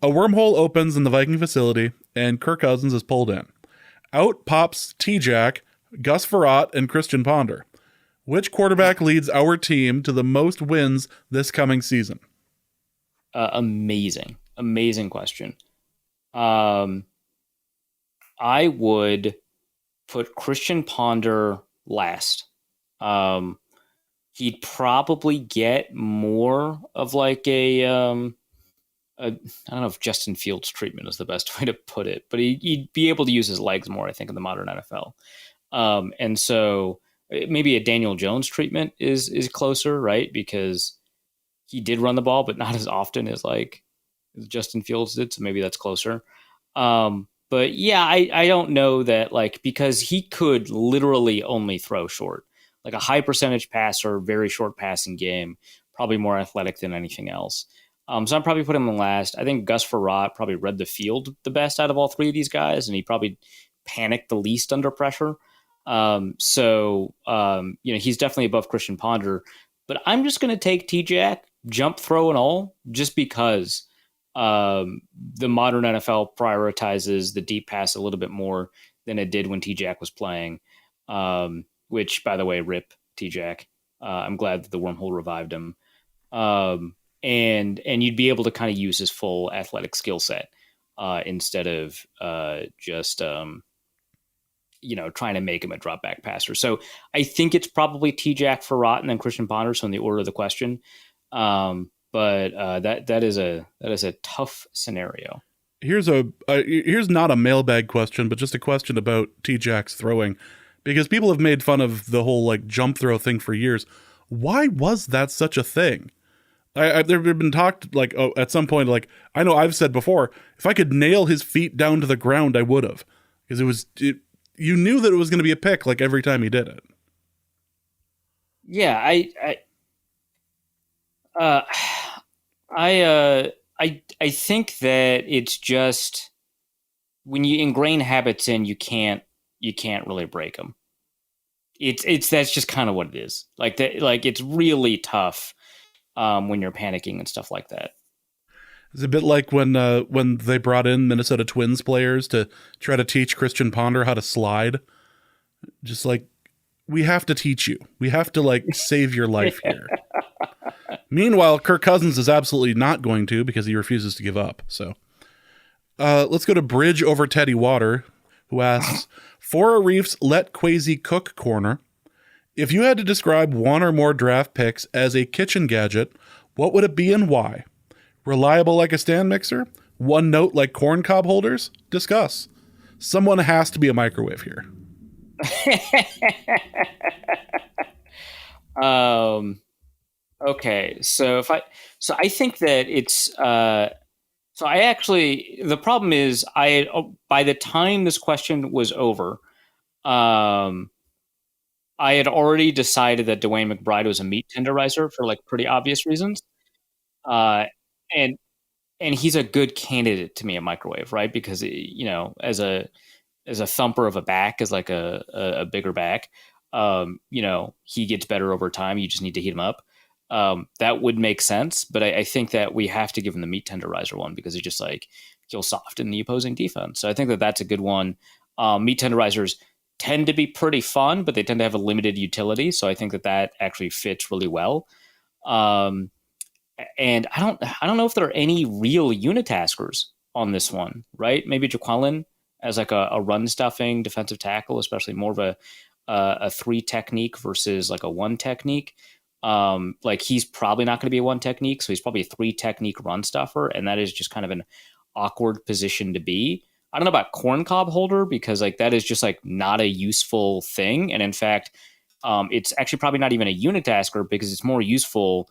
A: A wormhole opens in the Viking facility and Kirk Cousins is pulled in. Out pops T-Jack, Gus Frerotte, and Christian Ponder. Which quarterback leads our team to the most wins this coming season?
C: Amazing question. I would put Christian Ponder last. He'd probably get more of like I don't know if Justin Fields treatment is the best way to put it, but he'd be able to use his legs more, I think, in the modern NFL. And so maybe a Daniel Jones treatment is closer, right? Because he did run the ball, but not as often as like Justin Fields did. So maybe that's closer. But yeah, I don't know that, like, because he could literally only throw short, like a high percentage passer, very short passing game, probably more athletic than anything else. So I'd probably put him in last. I think Gus Frerotte probably read the field the best out of all 3 of these guys, and he probably panicked the least under pressure. He's definitely above Christian Ponder. But I'm just going to take T-Jack, jump, throw, and all, just because the modern NFL prioritizes the deep pass a little bit more than it did when T-Jack was playing, which, by the way, rip T-Jack. I'm glad that the wormhole revived him. And you'd be able to kind of use his full athletic skill set instead of just trying to make him a drop back passer. So I think it's probably T-Jack, Frerotte, and then Christian Ponder. So in the order of the question, but that is a tough scenario.
A: Here's not a mailbag question, but just a question about T-Jack's throwing, because people have made fun of the whole like jump throw thing for years. Why was that such a thing? There have been talked like at some point, like I know I've said before, if I could nail his feet down to the ground, I would have, because you knew that it was going to be a pick like every time he did it.
C: Yeah, I think that it's just when you ingrain habits in, you can't really break them. That's just kind of what it is. Like that, like it's really tough when you're panicking and stuff like that.
A: It's a bit like when they brought in Minnesota Twins players to try to teach Christian Ponder how to slide. Just like, we have to teach you. We have to like save your life here. Meanwhile, Kirk Cousins is absolutely not going to, because he refuses to give up. So let's go to Bridge over Teddy Water, who asks, for a Reefs let Quasi cook corner, if you had to describe one or more draft picks as a kitchen gadget, what would it be and why? Reliable like a stand mixer? One note like corn cob holders? Discuss. Someone has to be a microwave here.
C: um, okay, so I think that it's so I actually the problem is by the time this question was over, um, I had already decided that Dwayne McBride was a meat tenderizer for like pretty obvious reasons, uh, and and he's a good candidate to me at microwave, right? Because as a thumper of a back, as like a bigger back, he gets better over time. You just need to heat him up. That would make sense, but I think that we have to give him the meat tenderizer one because it just like feels soft in the opposing defense. So I think that that's a good one. Meat tenderizers tend to be pretty fun, but they tend to have a limited utility. So I think that that actually fits really well. Um, and I don't know if there are any real unitaskers on this one, right? Maybe Jaqueline as like a run stuffing defensive tackle, especially more of a three technique versus like a one technique. Like he's probably not going to be a one technique, so he's probably a three technique run stuffer, and that is just kind of an awkward position to be. I don't know about corn cob holder because like that is just like not a useful thing, and in fact, it's actually probably not even a unitasker because it's more useful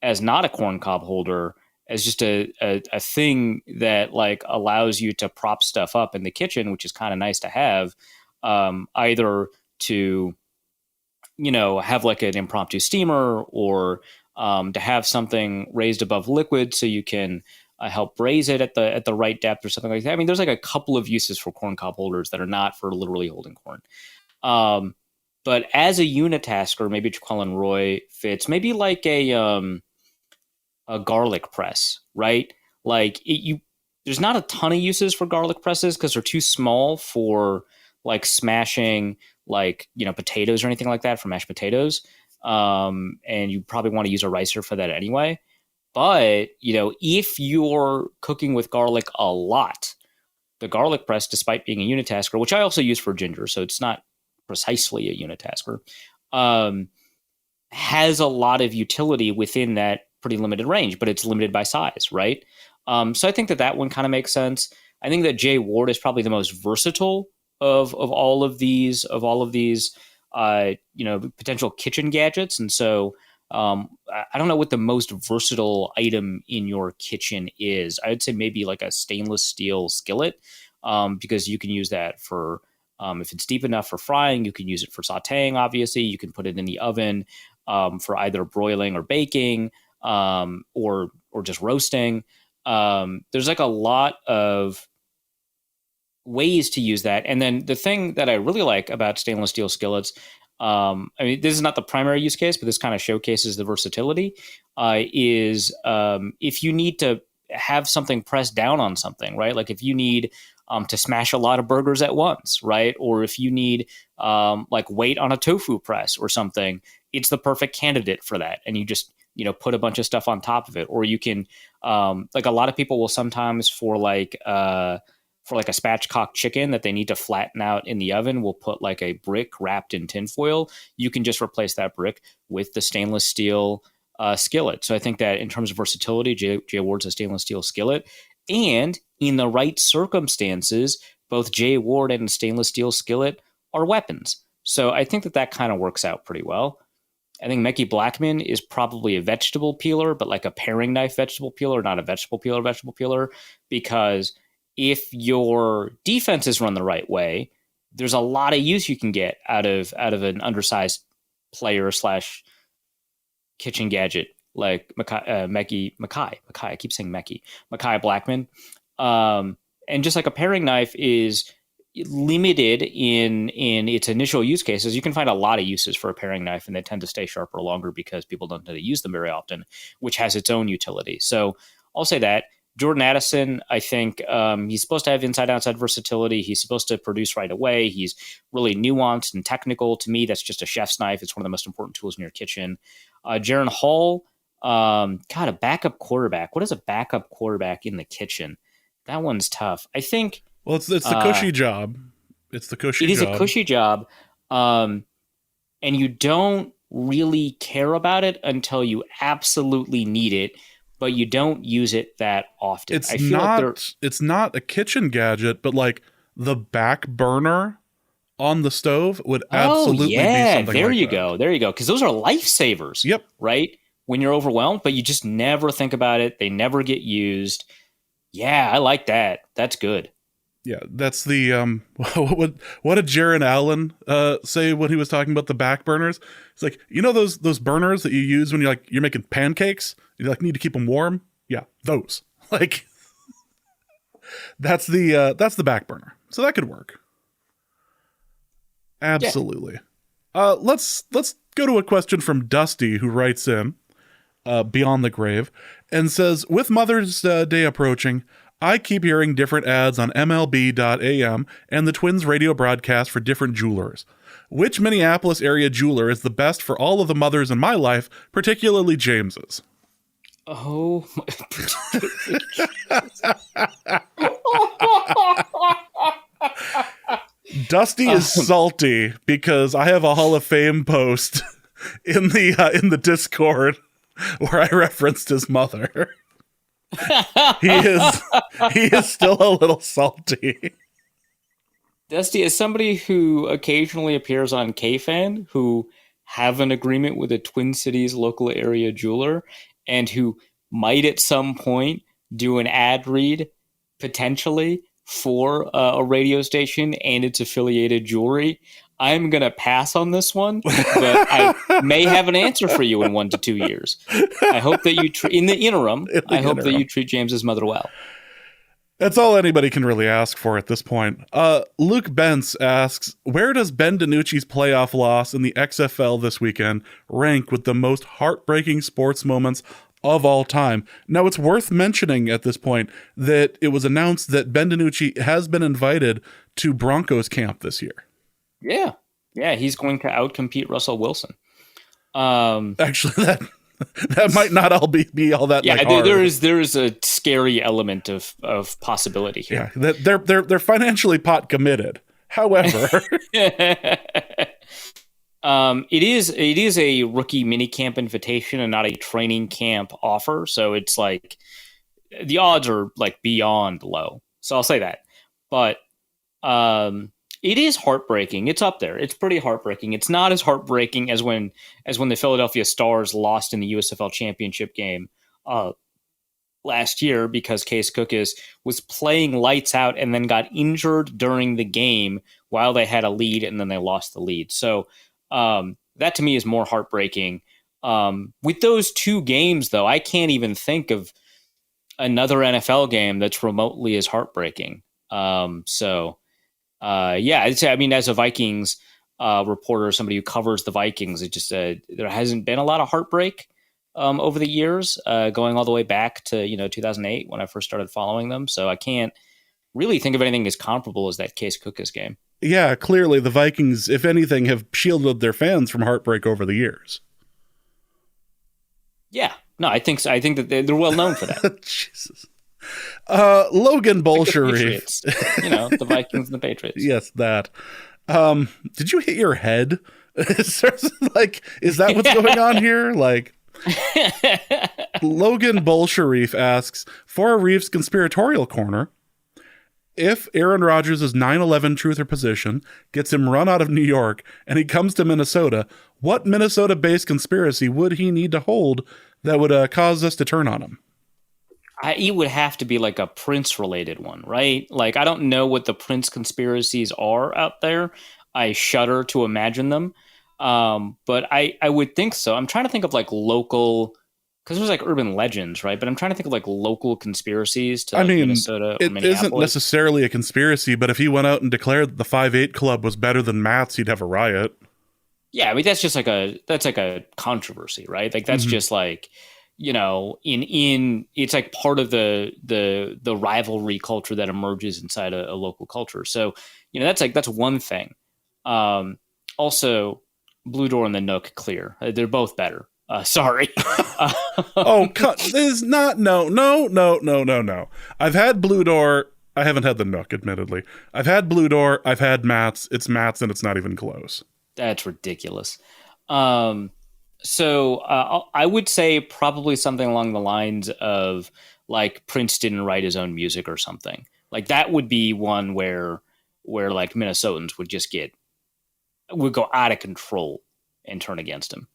C: as not a corn cob holder, as just a thing that like allows you to prop stuff up in the kitchen, which is kind of nice to have, either to have like an impromptu steamer or to have something raised above liquid so you can help braise it at the right depth or something like that. I mean, there's like a couple of uses for corn cob holders that are not for literally holding corn. But as a unitasker, maybe Jaqueline Roy fits. Maybe like a garlic press, right? Like there's not a ton of uses for garlic presses because they're too small for like smashing like potatoes or anything like that for mashed potatoes. And you probably want to use a ricer for that anyway. But if you're cooking with garlic a lot, the garlic press, despite being a unitasker, which I also use for ginger, so it's not precisely a unitasker, has a lot of utility within that pretty limited range, but it's limited by size, right? So I think that one kind of makes sense. I think that Jay Ward is probably the most versatile of all of these potential kitchen gadgets, and so I don't know what the most versatile item in your kitchen is. I would say maybe like a stainless steel skillet, because you can use that for if it's deep enough for frying, you can use it for sautéing. Obviously, you can put it in the oven for either broiling or baking, or just roasting. There's like a lot of ways to use that. And then the thing that I really like about stainless steel skillets, I mean, this is not the primary use case, but this kind of showcases the versatility, is if you need to have something pressed down on something, right? Like if you need to smash a lot of burgers at once, right? Or if you need like weight on a tofu press or something, it's the perfect candidate for that. And you just, put a bunch of stuff on top of it. Or you can, like a lot of people will sometimes for like a spatchcock chicken that they need to flatten out in the oven, will put like a brick wrapped in tinfoil. You can just replace that brick with the stainless steel skillet. So I think that in terms of versatility, Jay Ward's a stainless steel skillet. And in the right circumstances, both Jay Ward and stainless steel skillet are weapons. So I think that kind of works out pretty well. I think Mecky Blackman is probably a vegetable peeler, but like a paring knife vegetable peeler, not a vegetable peeler, because if your defense is run the right way, there's a lot of use you can get out of an undersized player / kitchen gadget like Mecky. I keep saying Mecky Blackman. And just like a paring knife is limited in its initial use cases, you can find a lot of uses for a paring knife, and they tend to stay sharper longer because people don't tend to use them very often, which has its own utility. So I'll say that. Jordan Addison, I think he's supposed to have inside-outside versatility. He's supposed to produce right away. He's really nuanced and technical. To me, that's just a chef's knife. It's one of the most important tools in your kitchen. Jaron Hall, a backup quarterback. What is a backup quarterback in the kitchen? That one's tough. I think...
A: Well, it's the cushy job. It's the cushy job.
C: It is a cushy job. And you don't really care about it until you absolutely need it, but you don't use it that often.
A: It's not a kitchen gadget, but like the back burner on the stove would absolutely be something
C: there
A: like
C: you
A: that.
C: go. There you go. Because those are lifesavers.
A: Yep.
C: Right? When you're overwhelmed, but you just never think about it. They never get used. Yeah, I like that. That's good.
A: Yeah, that's the what did Jaron Allen say when he was talking about the back burners? It's like, you know those burners that you use when you're making pancakes? You need to keep them warm? Yeah, those. Like that's the back burner. So that could work. Absolutely. Yeah. Let's go to a question from Dusty, who writes in Beyond the Grave and says, with Mother's Day approaching, I keep hearing different ads on MLB.am and the Twins radio broadcast for different jewelers. Which Minneapolis area jeweler is the best for all of the mothers in my life, particularly James's?
C: Oh,
A: Dusty is salty because I have a Hall of Fame post in the Discord where I referenced his mother. He is still a little salty.
C: Dusty is somebody who occasionally appears on K-Fan, who have an agreement with a Twin Cities local area jeweler, and who might at some point do an ad read, potentially, for a radio station and its affiliated jewelry. I'm going to pass on this one, but I may have an answer for you in 1 to 2 years. I hope that you, in the interim, that you treat James's mother well.
A: That's all anybody can really ask for at this point. Luke Bentz asks, where does Ben DiNucci's playoff loss in the XFL this weekend rank with the most heartbreaking sports moments of all time? Now, it's worth mentioning at this point that it was announced that Ben DiNucci has been invited to Broncos camp this year.
C: Yeah, he's going to outcompete Russell Wilson.
A: Actually, that might not all be all that.
C: Yeah, there is a scary element of possibility here.
A: Yeah, they're financially pot committed. However,
C: it is a rookie minicamp invitation and not a training camp offer. So it's like the odds are like beyond low. So I'll say that, but it is heartbreaking. It's up there. It's pretty heartbreaking. It's not as heartbreaking as when the Philadelphia Stars lost in the USFL championship game last year because Case Cookus was playing lights out and then got injured during the game while they had a lead and then they lost the lead. So that to me is more heartbreaking. With those two games, though, I can't even think of another NFL game that's remotely as heartbreaking. I mean, as a Vikings reporter, somebody who covers the Vikings, it just there hasn't been a lot of heartbreak over the years, going all the way back to 2008 when I first started following them. So I can't really think of anything as comparable as that Case Cookus game.
A: Yeah, clearly the Vikings, if anything, have shielded their fans from heartbreak over the years.
C: Yeah, no, I think so. I think that they're well known for that.
A: Jesus. Logan Bolsharif.
C: The Vikings and the Patriots.
A: Yes, that. Did you hit your head? Is that what's going on here? Like, Logan Bolsharif asks, for a Reeves conspiratorial corner, if Aaron Rodgers' 9/11 truther position gets him run out of New York and he comes to Minnesota, what Minnesota-based conspiracy would he need to hold that would cause us to turn on him?
C: It would have to be like a Prince-related one, right? Like, I don't know what the Prince conspiracies are out there. I shudder to imagine them. But I would think so. I'm trying to think of like local, because there's like urban legends, right? But I'm trying to think of like local conspiracies to Minnesota or Minneapolis. It isn't
A: necessarily a conspiracy, but if he went out and declared that the 5'8 Club was better than Matt's, he'd have a riot. Yeah,
C: I mean, that's like a controversy, right? Like that's just like, it's like part of the rivalry culture that emerges inside a local culture. So, that's one thing. Also, Blue Door and the Nook, clear. They're both better. Sorry.
A: There's not. No. I've had Blue Door. I haven't had the Nook, admittedly. I've had Blue Door. I've had Matt's. It's Matt's, and it's not even close.
C: That's ridiculous. So I would say probably something along the lines of like Prince didn't write his own music or something. Like that would be one where like Minnesotans would just get would go out of control and turn against him.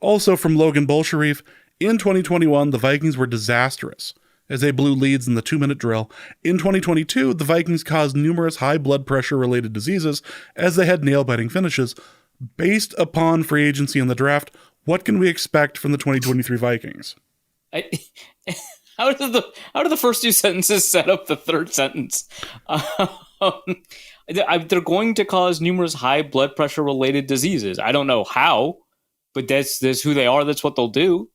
A: Also from Logan Bolsharif, in 2021, the Vikings were disastrous as they blew leads in the 2-minute drill. In 2022, the Vikings caused numerous high blood pressure related diseases as they had nail-biting finishes. Based upon free agency and the draft, what can we expect from the 2023 Vikings?
C: How do the first two sentences set up the third sentence? They're going to cause numerous high blood pressure related diseases. I don't know how, but that's who they are. That's what they'll do.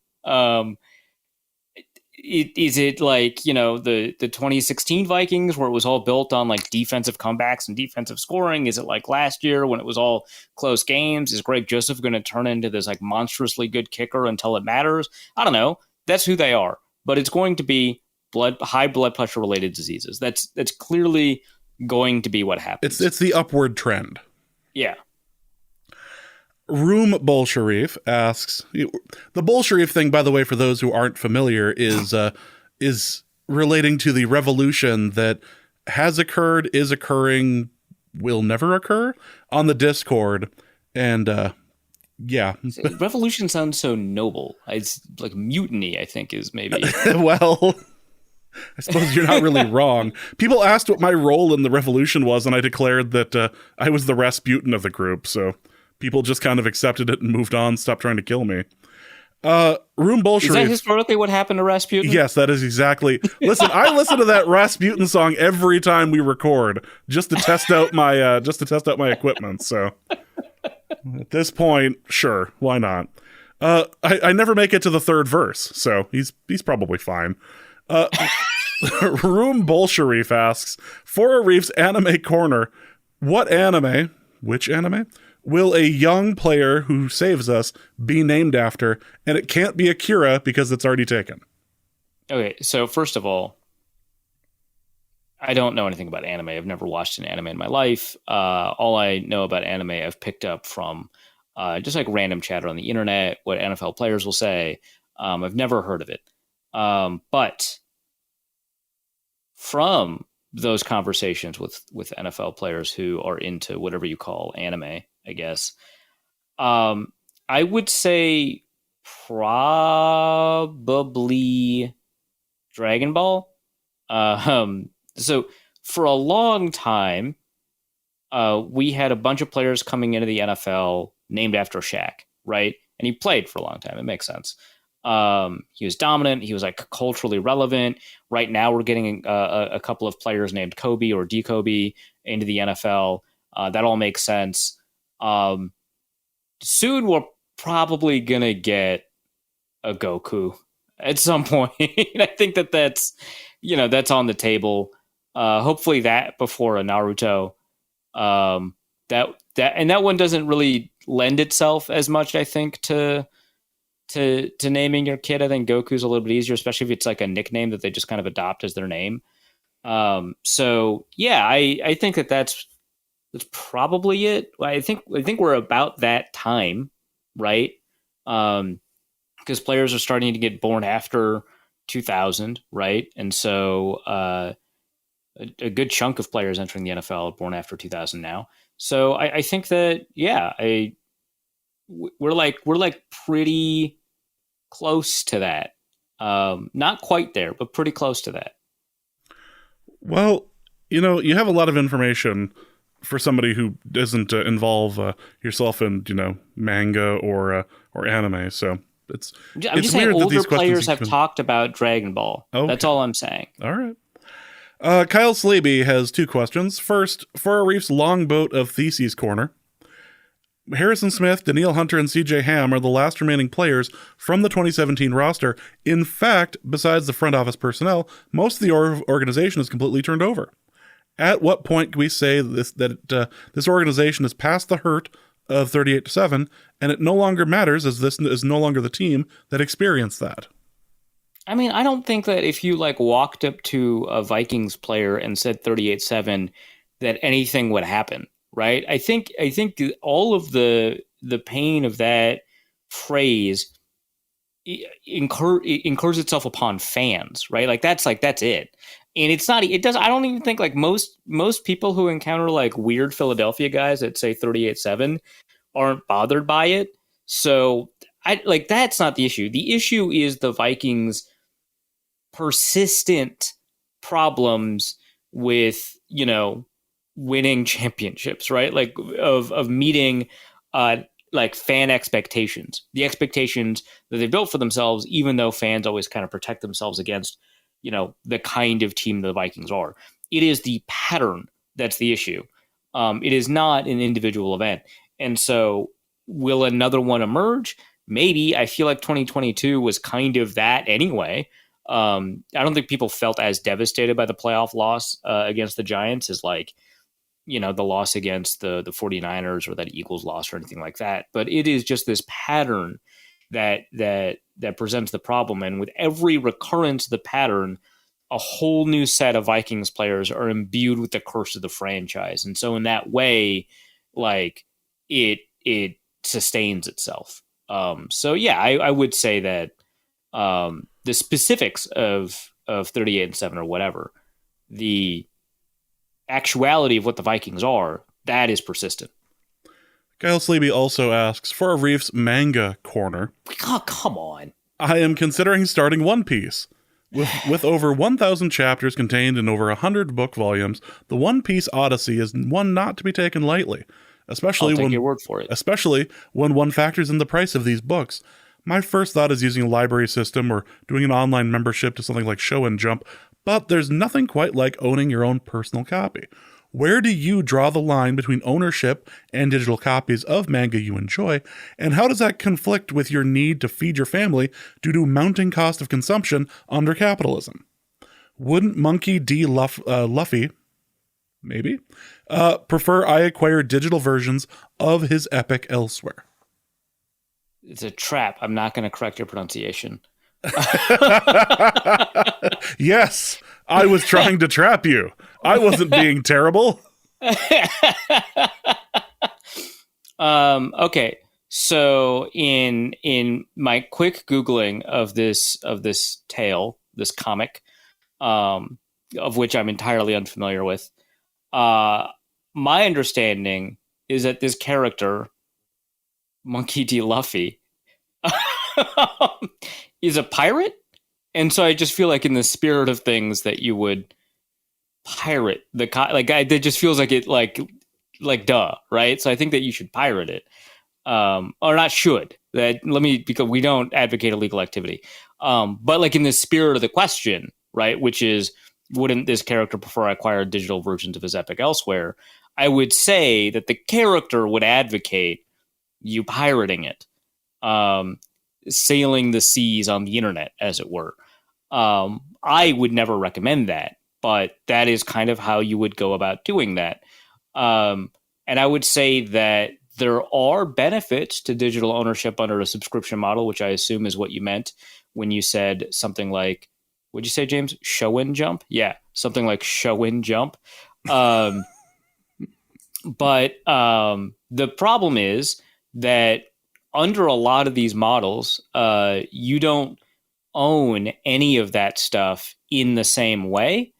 C: Is it like, the 2016 Vikings where it was all built on like defensive comebacks and defensive scoring? Is it like last year when it was all close games? Is Greg Joseph going to turn into this like monstrously good kicker until it matters? I don't know. That's who they are, but it's going to be high blood pressure related diseases. That's clearly going to be what happens.
A: It's the upward trend.
C: Yeah.
A: Room Bolsharif asks, the Bolsharif thing, by the way, for those who aren't familiar, is relating to the revolution that has occurred, is occurring, will never occur on the Discord. And yeah.
C: Revolution sounds so noble. It's like mutiny, I think, is maybe.
A: Well, I suppose you're not really wrong. People asked what my role in the revolution was, and I declared that I was the Rasputin of the group, so people just kind of accepted it and moved on, stopped trying to kill me. Room Bolsharif.
C: Is that historically what happened to Rasputin?
A: Yes, that is exactly. Listen, I listen to that Rasputin song every time we record just to test out my equipment. So at this point, sure, why not? I never make it to the third verse, so he's probably fine. Room Bolsharif asks, for a Reef's anime corner, which anime will a young player who saves us be named after? And it can't be Akira because it's already taken.
C: Okay, so first of all, I don't know anything about anime. I've never watched an anime in my life. All I know about anime I've picked up from just like random chatter on the internet, what NFL players will say. I've never heard of it. But from those conversations with NFL players who are into whatever you call anime, I guess, I would say probably Dragon Ball. So for a long time, we had a bunch of players coming into the NFL named after Shaq, right? And he played for a long time. It makes sense. He was dominant. He was like culturally relevant. Right now, we're getting a couple of players named Kobe or D Kobe into the NFL. That all makes sense. Soon, we're probably gonna get a Goku at some point. I think that's on the table. Hopefully, that before a Naruto. That one doesn't really lend itself as much, I think, to naming your kid. I think Goku's a little bit easier, especially if it's like a nickname that they just kind of adopt as their name. So yeah, I think that's probably it. I think we're about that time, right? Because players are starting to get born after 2000, right? And so a good chunk of players entering the NFL are born after 2000 now. So I think that we're like pretty close to that. Not quite there, but pretty close to that.
A: Well, you have a lot of information for somebody who doesn't involve yourself in, manga or anime. So it's
C: just saying older players have talked about Dragon Ball. Okay. That's all I'm saying.
A: All right. Kyle Slaby has two questions. First, for a Reef's longboat of Theses Corner, Harrison Smith, Daniil Hunter, and CJ Ham are the last remaining players from the 2017 roster. In fact, besides the front office personnel, most of the organization is completely turned over. At what point can we say that this organization is past the hurt of 38-7, and it no longer matters as this is no longer the team that experienced that?
C: I mean, I don't think that if you walked up to a Vikings player and said 38-7, that anything would happen. Right. I think all of the pain of that phrase incurs itself upon fans. Right. That's it. And I don't even think like most people who encounter like weird Philadelphia guys that say 38-7 aren't bothered by it. So that's not the issue. The issue is the Vikings' persistent problems with, winning championships, right? Like of meeting like fan expectations, the expectations that they built for themselves, even though fans always kind of protect themselves against, the kind of team the Vikings are. It is the pattern that's the issue. It is not an individual event. And so will another one emerge? Maybe. I feel like 2022 was kind of that anyway. I don't think people felt as devastated by the playoff loss against the Giants as like, the loss against the 49ers or that Eagles loss or anything like that. But it is just this pattern that presents the problem. And with every recurrence of the pattern, a whole new set of Vikings players are imbued with the curse of the franchise. And so in that way, like it sustains itself. So yeah, I would say that the specifics of 38-7 or whatever, the actuality of what the Vikings are, that is persistent.
A: Kyle Sleeby also asks, for a Reef's manga corner.
C: Oh, come on.
A: I am considering starting One Piece. With over 1,000 chapters contained in over 100 book volumes, the One Piece Odyssey is one not to be taken lightly. Especially
C: I'll take your word for it.
A: Especially when one factors in the price of these books. My first thought is using a library system or doing an online membership to something like Show and Jump, but there's nothing quite like owning your own personal copy. Where do you draw the line between ownership and digital copies of manga you enjoy, and how does that conflict with your need to feed your family due to mounting cost of consumption under capitalism? Wouldn't Monkey D. Luffy, maybe, prefer I acquire digital versions of his epic elsewhere?
C: It's a trap. I'm not going to correct your pronunciation.
A: Yes, I was trying to trap you. I wasn't being terrible.
C: Okay. So in my quick Googling of this tale, this comic, of which I'm entirely unfamiliar with, my understanding is that this character, Monkey D. Luffy, is a pirate. And so I just feel like in the spirit of things that you would pirate it just feels like it like duh, right? So I think that you should pirate it. Or not should. Because we don't advocate illegal activity. But like in the spirit of the question, right, which is, wouldn't this character prefer I acquire digital versions of his epic elsewhere? I would say that the character would advocate you pirating it, sailing the seas on the internet, as it were. I would never recommend that, but that is kind of how you would go about doing that. And I would say that there are benefits to digital ownership under a subscription model, which I assume is what you meant when you said something like, what'd you say, James? Show and Jump? Yeah, something like Show and Jump. But the problem is that under a lot of these models, you don't own any of that stuff in the same way.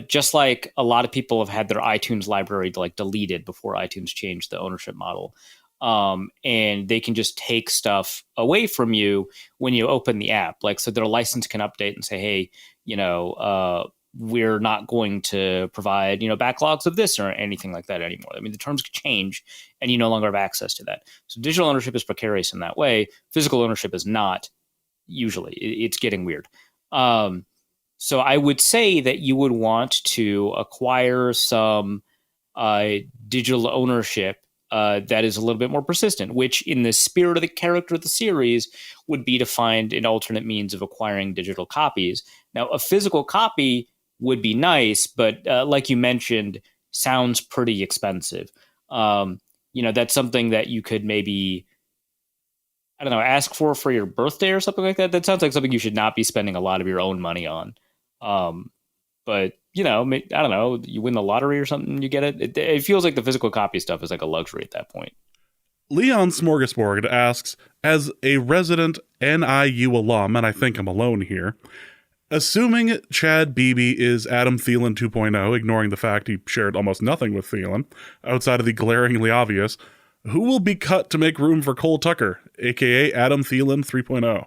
C: Just like a lot of people have had their iTunes library deleted before iTunes changed the ownership model. And they can just take stuff away from you when you open the app. So their license can update and say, hey, we're not going to provide, backlogs of this or anything like that anymore. I mean, the terms could change and you no longer have access to that. So digital ownership is precarious in that way. Physical ownership is not usually. It's getting weird. So I would say that you would want to acquire some digital ownership that is a little bit more persistent, which in the spirit of the character of the series would be to find an alternate means of acquiring digital copies. Now, a physical copy would be nice, but like you mentioned, sounds pretty expensive. That's something that you could maybe, I don't know, ask for your birthday or something like that. That sounds like something you should not be spending a lot of your own money on. But I don't know, you win the lottery or something, you get it. It feels like the physical copy stuff is like a luxury at that point.
A: Leon Smorgasbord asks, as a resident NIU alum, and I think I'm alone here, Assuming Chad Beebe is Adam Thielen 2.0, ignoring the fact he shared almost nothing with Thielen, outside of the glaringly obvious, who will be cut to make room for Cole Tucker, a.k.a. Adam Thielen 3.0?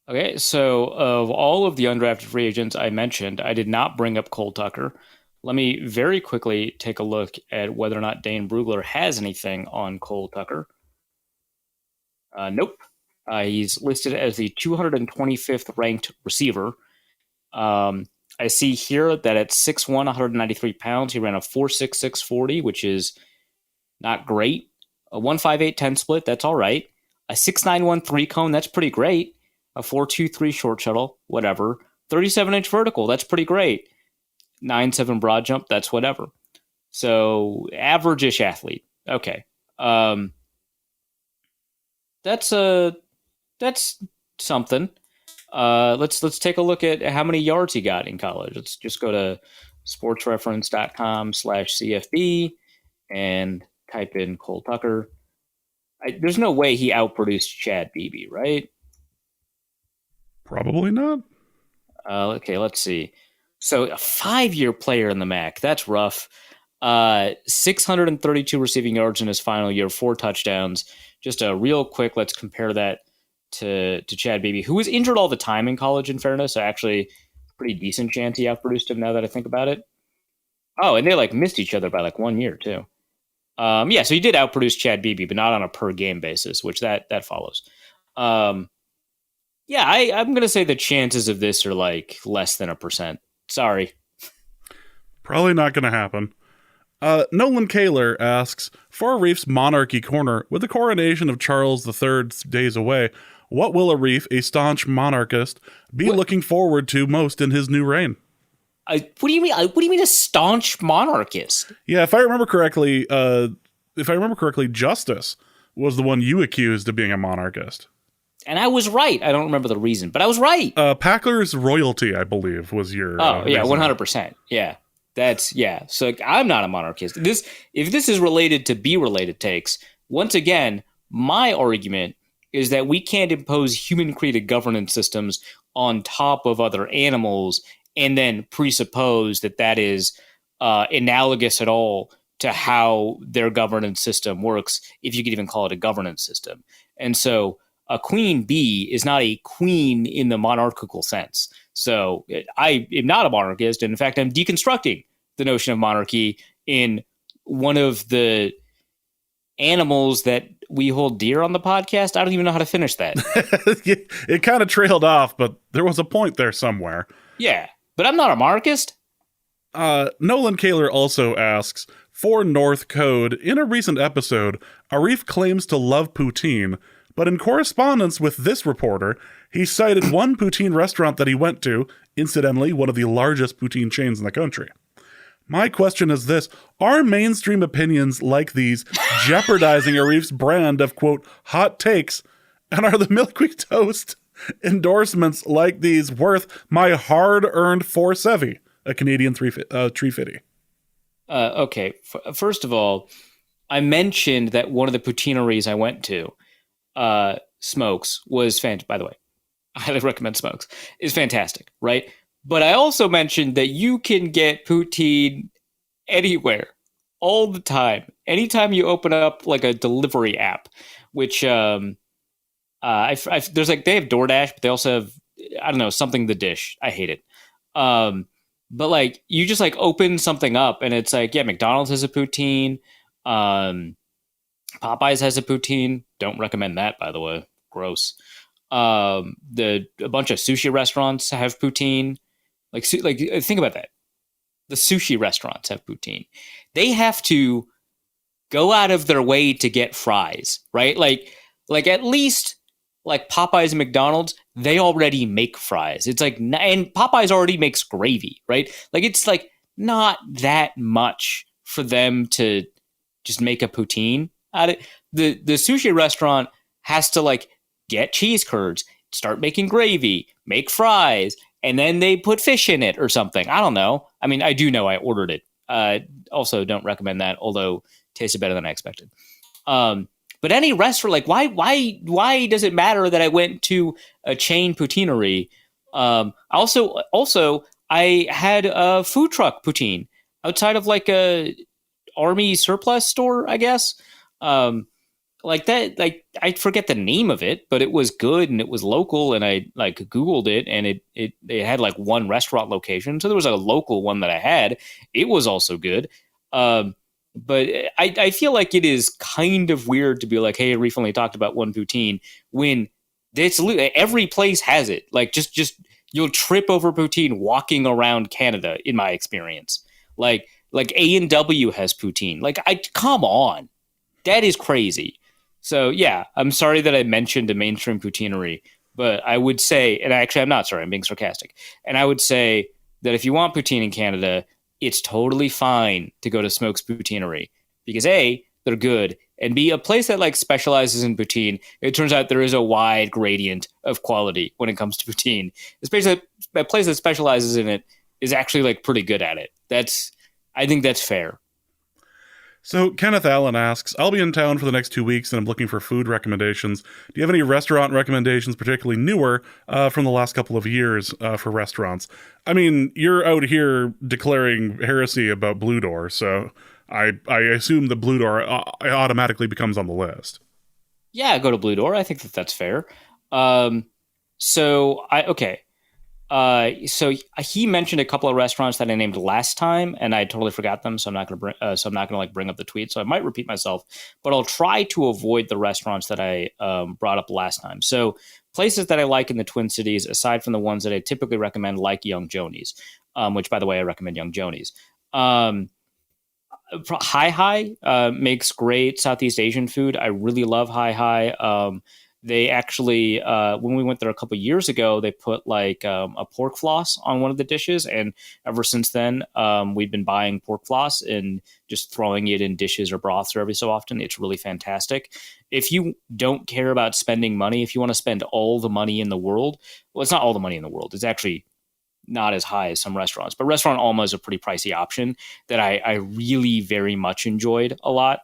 C: Okay, so of all of the undrafted free agents I mentioned, I did not bring up Cole Tucker. Let me very quickly take a look at whether or not Dane Brugler has anything on Cole Tucker. Nope. He's listed as the 225th ranked receiver. I see here that at 6'1", 193 pounds, he ran a 4.66 40, which is not great. A 1.58 10 split, that's all right. A 6.91 3 cone, that's pretty great. A 4.23 short shuttle, whatever. 37-inch vertical, that's pretty great. 9.7 broad jump, that's whatever. So average-ish athlete. Okay. That's something. Let's take a look at how many yards he got in college. Let's just go to sportsreference.com/CFB and type in Cole Tucker. There's no way he outproduced Chad Beebe, right?
A: Probably not.
C: Okay, let's see. So a 5-year player in the MAC. That's rough. 632 receiving yards in his final year, 4 touchdowns. Just a real quick, let's compare that to Chad Beebe, who was injured all the time in college, in fairness. So actually, pretty decent chance he outproduced him now that I think about it. Oh, and they missed each other by 1 year too. So he did outproduce Chad Beebe, but not on a per game basis, which that follows. I'm going to say the chances of this are less than 1%. Sorry.
A: Probably not going to happen. Nolan Kaler asks, for Reef's Monarchy Corner, with the coronation of Charles III days away, what will a staunch monarchist, be looking forward to most in his new reign?
C: What do you mean? What do you mean a staunch monarchist?
A: Yeah, if I remember correctly, Justice was the one you accused of being a monarchist.
C: And I was right. I don't remember the reason, but I was right.
A: Packler's royalty, I believe, was your.
C: 100%. Yeah. So I'm not a monarchist. If this is related to be related takes, once again, my argument is that we can't impose human created governance systems on top of other animals and then presuppose that is analogous at all to how their governance system works, if you could even call it a governance system. And so a queen bee is not a queen in the monarchical sense. So I am not a monarchist. And in fact, I'm deconstructing the notion of monarchy in one of the animals that we hold dear on the podcast. I don't even know how to finish that.
A: It kind of trailed off, but there was a point there somewhere.
C: Yeah, but I'm not a monarchist.
A: Nolan Kaler also asks, for North Code, in a recent episode, Arif claims to love poutine, but in correspondence with this reporter, he cited one poutine restaurant that he went to, incidentally, one of the largest poutine chains in the country. My question is this: are mainstream opinions like these jeopardizing Arif's brand of, quote, hot takes? And are the Milk Toast endorsements like these worth my hard-earned 4.70, a Canadian 350?
C: Okay, first of all, I mentioned that one of the poutineries I went to, Smokes, was fantastic. By the way, I highly recommend Smokes. It's fantastic, right? But I also mentioned that you can get poutine anywhere, all the time. Anytime you open up a delivery app, which there's they have DoorDash, but they also have, I don't know, something the dish. I hate it. But you just open something up and it's McDonald's has a poutine. Popeyes has a poutine. Don't recommend that, by the way. Gross. A bunch of sushi restaurants have poutine. Think about that. The sushi restaurants have poutine. They have to go out of their way to get fries, right? At least Popeyes and McDonald's, they already make fries. It's and Popeyes already makes gravy, right? It's not that much for them to just make a poutine out of it. The sushi restaurant has to get cheese curds, start making gravy, make fries, and then they put fish in it or something. I don't know. I mean, I do know I ordered it. Also, don't recommend that, although tasted better than I expected. But any restaurant, why does it matter that I went to a chain poutineery Also, I had a food truck poutine outside of like a army surplus store, I guess. Um, like that, like I forget the name of it, but it was good and it was local, and I like Googled it, and it had like one restaurant location, so there was a local one that I had. It was also good. Um, but I feel like it is kind of weird to be like, hey, Reef only talked about one poutine when it's every place has it. Like just you'll trip over poutine walking around Canada, in my experience. Like A&W has poutine. Like I come on, that is crazy. So yeah, I'm sorry that I mentioned a mainstream poutineery, but I would say, and actually I'm not sorry, I'm being sarcastic. And I would say that if you want poutine in Canada, it's totally fine to go to Smoke's Poutineery because A, they're good, and B, a place that like specializes in poutine, it turns out there is a wide gradient of quality when it comes to poutine. Especially a place that specializes in it is actually like pretty good at it. I think that's fair.
A: So Kenneth Allen asks, I'll be in town for the next 2 weeks and I'm looking for food recommendations. Do you have any restaurant recommendations, particularly newer, from the last couple of years for restaurants? I mean, you're out here declaring heresy about Blue Door, so I assume the Blue Door automatically becomes on the list.
C: Yeah, go to Blue Door. I think that's fair. Okay. So he mentioned a couple of restaurants that I named last time, and I totally forgot them. So I'm not gonna like bring up the tweet. So I might repeat myself, but I'll try to avoid the restaurants that I brought up last time. So places that I like in the Twin Cities, aside from the ones that I typically recommend, like Young Joni's, which by the way I recommend Young Joni's. Hi makes great Southeast Asian food. I really love Hi. They actually, when we went there a couple of years ago, they put like a pork floss on one of the dishes, and ever since then, we've been buying pork floss and just throwing it in dishes or broths every so often. It's really fantastic. If you don't care about spending money, if you want to spend all the money in the world, well, it's not all the money in the world. It's actually not as high as some restaurants, but Restaurant Alma is a pretty pricey option that I really very much enjoyed a lot.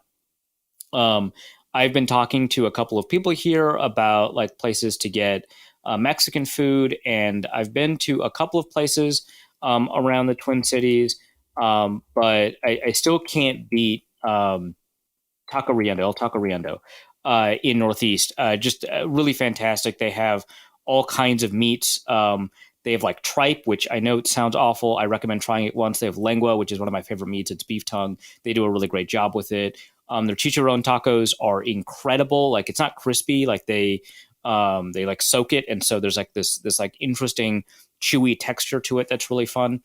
C: I've been talking to a couple of people here about like places to get Mexican food, and I've been to a couple of places around the Twin Cities, but I still can't beat El Taco Riendo in Northeast. Just really fantastic. They have all kinds of meats. They have like tripe, which I know it sounds awful. I recommend trying it once. They have lengua, which is one of my favorite meats. It's beef tongue. They do a really great job with it. Their chicharron tacos are incredible. Like it's not crispy. Like they like soak it, and so there's like this like interesting chewy texture to it that's really fun.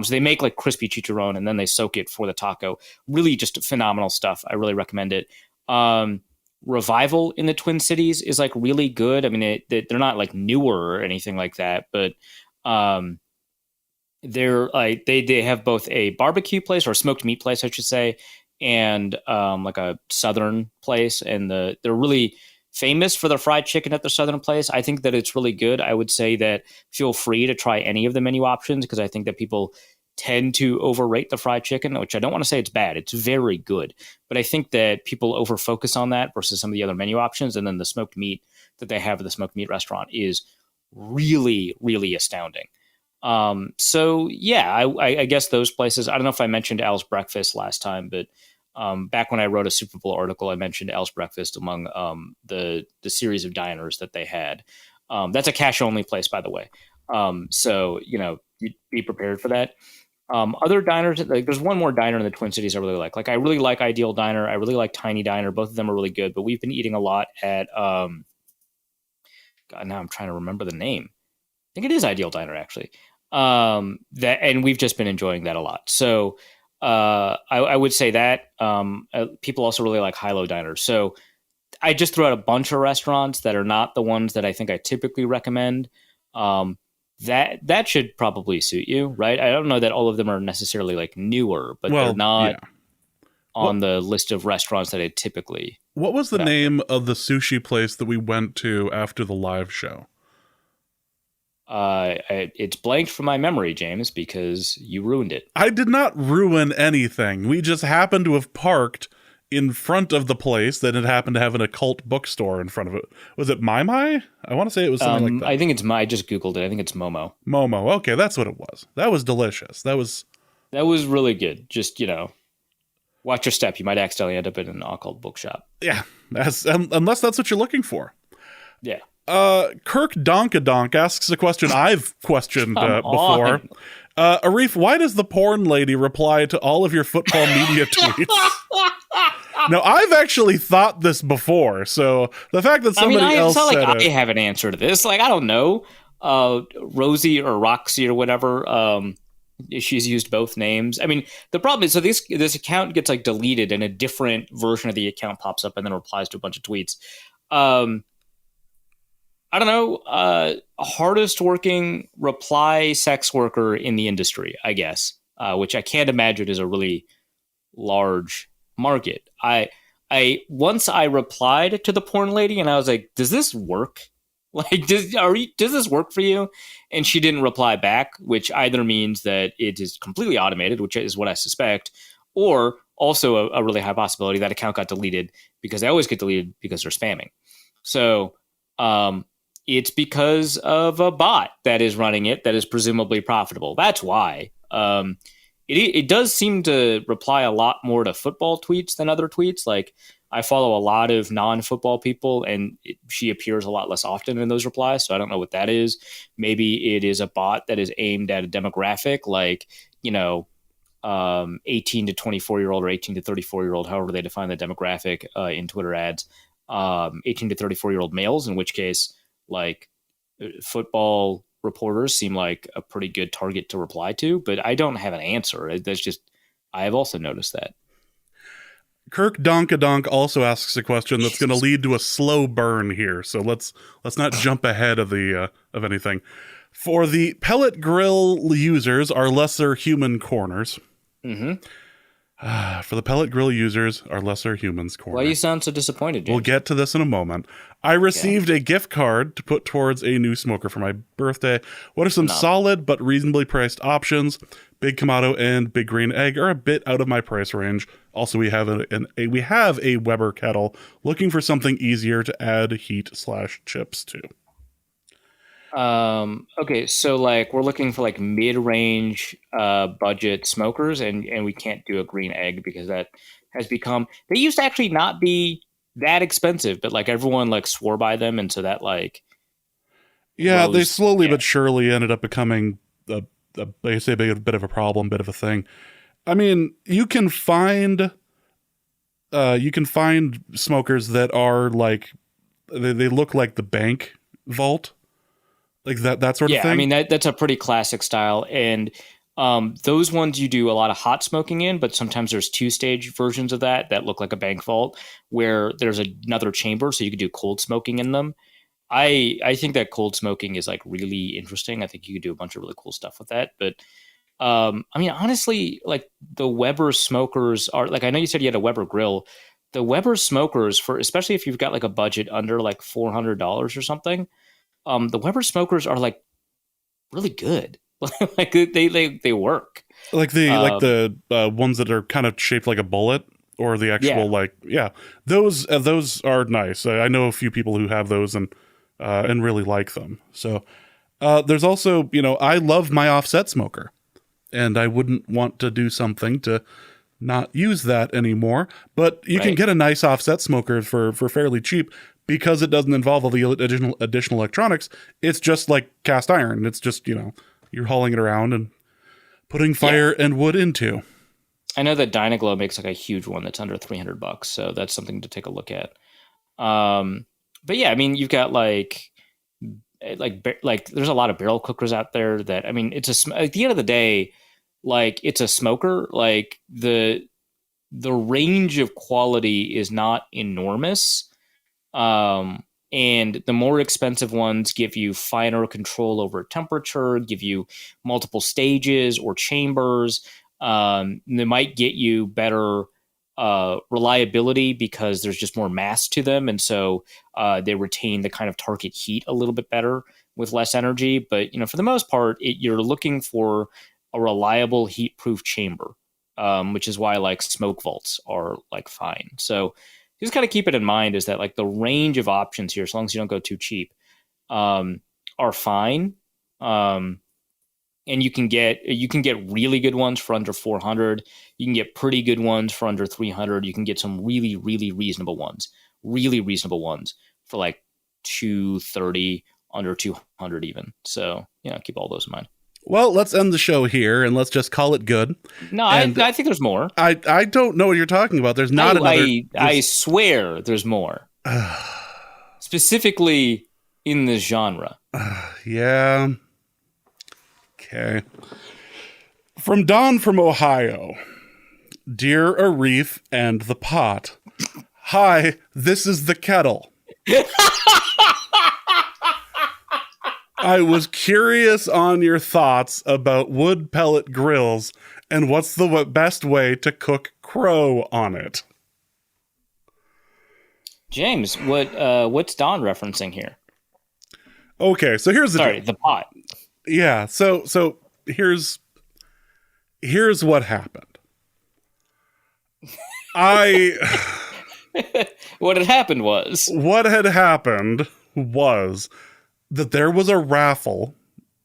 C: So they make like crispy chicharron and then they soak it for the taco. Really just phenomenal stuff. I really recommend it. Revival in the Twin Cities is like really good. I mean, they're not like newer or anything like that, but they're like they have both a barbecue place or a smoked meat place, I should say, and like a southern place, and they're really famous for their fried chicken at their southern place. I think that it's really good. I would say that feel free to try any of the menu options because I think that people tend to overrate the fried chicken, which I don't want to say it's bad. It's very good, but I think that people overfocus on that versus some of the other menu options. And then the smoked meat that they have at the smoked meat restaurant is really, really astounding. So yeah, I guess those places. I don't know if I mentioned Al's Breakfast last time, but back when I wrote a Super Bowl article, I mentioned Al's Breakfast among the series of diners that they had. That's a cash only place, by the way. So you be prepared for that. Other diners, like there's one more diner in the Twin Cities I really like. Like I really like Ideal Diner. I really like Tiny Diner. Both of them are really good. But we've been eating a lot at. God, now I'm trying to remember the name. I think it is Ideal Diner actually. And we've just been enjoying that a lot. So I would say that people also really like High-Low Diner. So I just threw out a bunch of restaurants that are not the ones that I think I typically recommend. That should probably suit you, right? I don't know that all of them are necessarily like newer, but they're not on the list of restaurants that I typically.
A: What was the name of the sushi place that we went to after the live show?
C: It's blanked from my memory, James, because you ruined it.
A: I did not ruin anything. We just happened to have parked in front of the place that it happened to have an occult bookstore in front of it. Was it Mai Mai? I want to say it was something like that.
C: I think it's I just Googled it. I think it's Momo.
A: Momo. Okay, that's what it was. That was delicious. That was
C: really good. Just, watch your step. You might accidentally end up in an occult bookshop.
A: Yeah, unless that's what you're looking for.
C: Yeah.
A: Kirk Donkadonk asks a question I've questioned before. Arif, why does the porn lady reply to all of your football media tweets? Now, I've actually thought this before, so the fact that somebody else
C: it's not
A: said
C: like I have an answer to this. Like, I don't know. Rosie or Roxy or whatever. She's used both names. I mean, the problem is, so this account gets like deleted and a different version of the account pops up and then replies to a bunch of tweets. I don't know, hardest working reply sex worker in the industry, I guess, which I can't imagine is a really large market. Once I replied to the porn lady and I was like, does this work? Like, does this work for you? And she didn't reply back, which either means that it is completely automated, which is what I suspect, or also a really high possibility that account got deleted, because they always get deleted because they're spamming. So, it's because of a bot that is running it that is presumably profitable. That's why. It does seem to reply a lot more to football tweets than other tweets. Like, I follow a lot of non-football people, and she appears a lot less often in those replies, so I don't know what that is. Maybe it is a bot that is aimed at a demographic, like, 18 to 24-year-old or 18 to 34-year-old, however they define the demographic in Twitter ads, 18 to 34-year-old males, in which case, like, football reporters seem like a pretty good target to reply to, but I don't have an answer. That's just, I have also noticed that.
A: Kirk Donkadonk also asks a question that's going to lead to a slow burn here, so let's not jump ahead of the of anything. For the pellet grill users, our lesser human corners.
C: Mm-hmm.
A: For the pellet grill users, our lesser humans corner.
C: Why you sound so disappointed, James?
A: We'll get to this in a moment. I received a gift card to put towards a new smoker for my birthday. What are some solid but reasonably priced options? Big Kamado and Big Green Egg are a bit out of my price range. Also, we have a Weber kettle. Looking for something easier to add heat/chips to.
C: Okay, so like we're looking for like mid-range budget smokers, and we can't do a green egg because that has become, they used to actually not be that expensive, but like everyone like swore by them, and so that like
A: they slowly but surely ended up becoming a bit of a problem, bit of a thing. I mean, you can find smokers that are like they look like the bank vault. Like that sort of thing?
C: Yeah, I mean, that's a pretty classic style. And those ones you do a lot of hot smoking in, but sometimes there's two-stage versions of that look like a bank vault where there's another chamber, so you could do cold smoking in them. I think that cold smoking is like really interesting. I think you could do a bunch of really cool stuff with that. But I mean, honestly, like the Weber smokers are, like, I know you said you had a Weber grill. The Weber smokers, for especially if you've got like a budget under like $400 or something, the Weber smokers are like really good. Like they work.
A: Like the ones that are kind of shaped like a bullet, or the actual those are nice. I know a few people who have those and really like them. So there's also, I love my offset smoker, and I wouldn't want to do something to not use that anymore. But you can get a nice offset smoker for fairly cheap. Because it doesn't involve all the additional electronics, it's just like cast iron. It's just, you're hauling it around and putting fire and wood into.
C: I know that Dynaglow makes like a huge one that's under $300, so that's something to take a look at. But yeah, I mean, you've got like there's a lot of barrel cookers out there that, I mean, it's at the end of the day, like, it's a smoker. Like the range of quality is not enormous. And the more expensive ones give you finer control over temperature, give you multiple stages or chambers. They might get you better reliability because there's just more mass to them. And so they retain the kind of target heat a little bit better with less energy. But, for the most part, you're looking for a reliable heat-proof chamber. which is why like smoke vaults are like fine. So just kind of keep it in mind is that like the range of options here, as long as you don't go too cheap, are fine. And you can get really good ones for under 400. You can get pretty good ones for under 300. You can get some really, really reasonable ones for like 230, under 200 even. So, keep all those in mind.
A: Well, let's end the show here and let's just call it good.
C: No, I think there's more.
A: I don't know what you're talking about. There's not another.
C: I swear there's more. Specifically in this genre.
A: Yeah. Okay. From Don from Ohio. Dear Arif and the Pot. Hi, this is the kettle. I was curious on your thoughts about wood pellet grills and what's the best way to cook crow on it.
C: James, what's Don referencing here?
A: Okay, so here's
C: the pot.
A: Yeah, so here's what happened.
C: What had happened
A: was that there was a raffle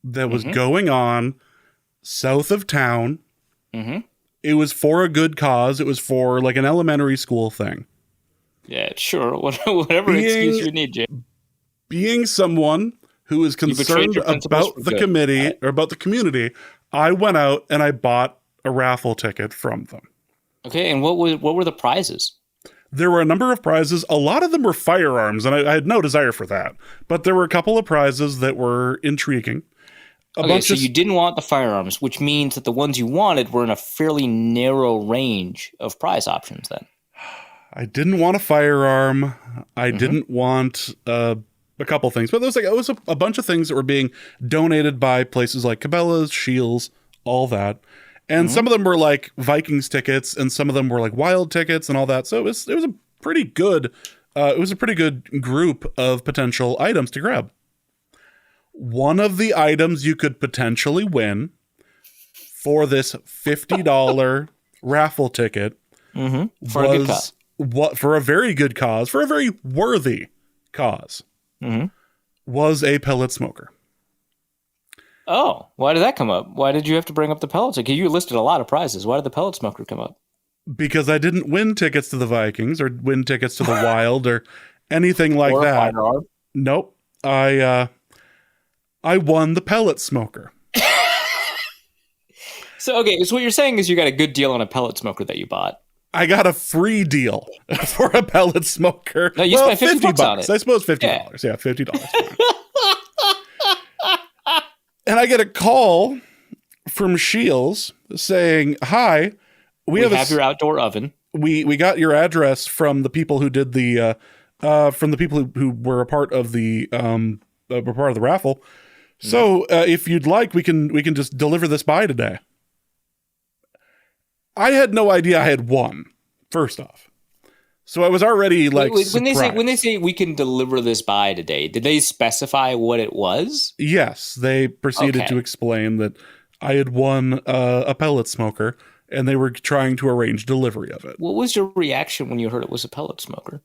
A: that was going on south of town. Mm-hmm. It was for a good cause. It was for like an elementary school thing.
C: Yeah, sure. Whatever excuse you need, Jay.
A: Being someone who is concerned about the committee or about the community, I went out and I bought a raffle ticket from them.
C: Okay, and what were the prizes?
A: There were a number of prizes. A lot of them were firearms, and I had no desire for that. But there were a couple of prizes that were intriguing.
C: So you didn't want the firearms, which means that the ones you wanted were in a fairly narrow range of prize options then.
A: I didn't want a firearm. I didn't want a couple things. But it was a bunch of things that were being donated by places like Cabela's, Shields, all that. And some of them were like Vikings tickets, and some of them were like Wild tickets and all that. So it was a pretty good group of potential items to grab. One of the items you could potentially win for this $50 raffle ticket
C: for a good cause.
A: For a very good cause, for a very worthy cause, was a pellet smoker.
C: Oh, why did that come up? Why did you have to bring up the pellet smoker? You listed a lot of prizes. Why did the pellet smoker come up?
A: Because I didn't win tickets to the Vikings or win tickets to the Wild or anything like that. Nope. I won the pellet smoker.
C: So what you're saying is you got a good deal on a pellet smoker that you bought.
A: I got a free deal for a pellet smoker.
C: No, you spent $50 on it.
A: I suppose $50. Yeah, $50. And I get a call from Shields saying, "Hi, we have
C: your outdoor oven.
A: We got your address from the people who did the who were a part of the raffle. So if you'd like, we can just deliver this by today." I had no idea I had won. First off. So I was already like surprised.
C: When they say we can deliver this by today, did they specify what it was?
A: Yes, they proceeded to explain that I had won a pellet smoker, and they were trying to arrange delivery of it.
C: What was your reaction when you heard it was a pellet smoker?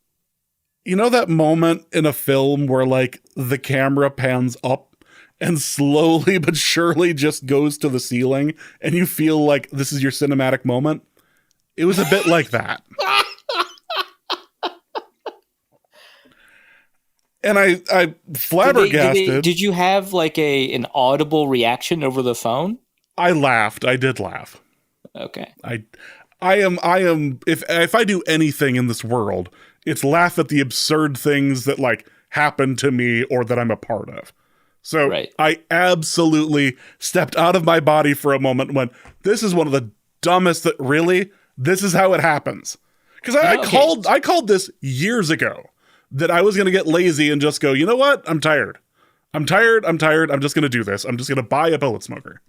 A: You know that moment in a film where like the camera pans up and slowly but surely just goes to the ceiling, and you feel like this is your cinematic moment? It was a bit like that. And I flabbergasted.
C: Did you have like an audible reaction over the phone?
A: I laughed. I did laugh.
C: Okay.
A: I am if I do anything in this world, it's laugh at the absurd things that like happen to me or that I'm a part of. So I absolutely stepped out of my body for a moment when this is one of the dumbest that really, this is how it happens. Because I called this years ago. That I was going to get lazy and just go, you know what? I'm tired. I'm just going to do this. I'm just going to buy a pellet smoker.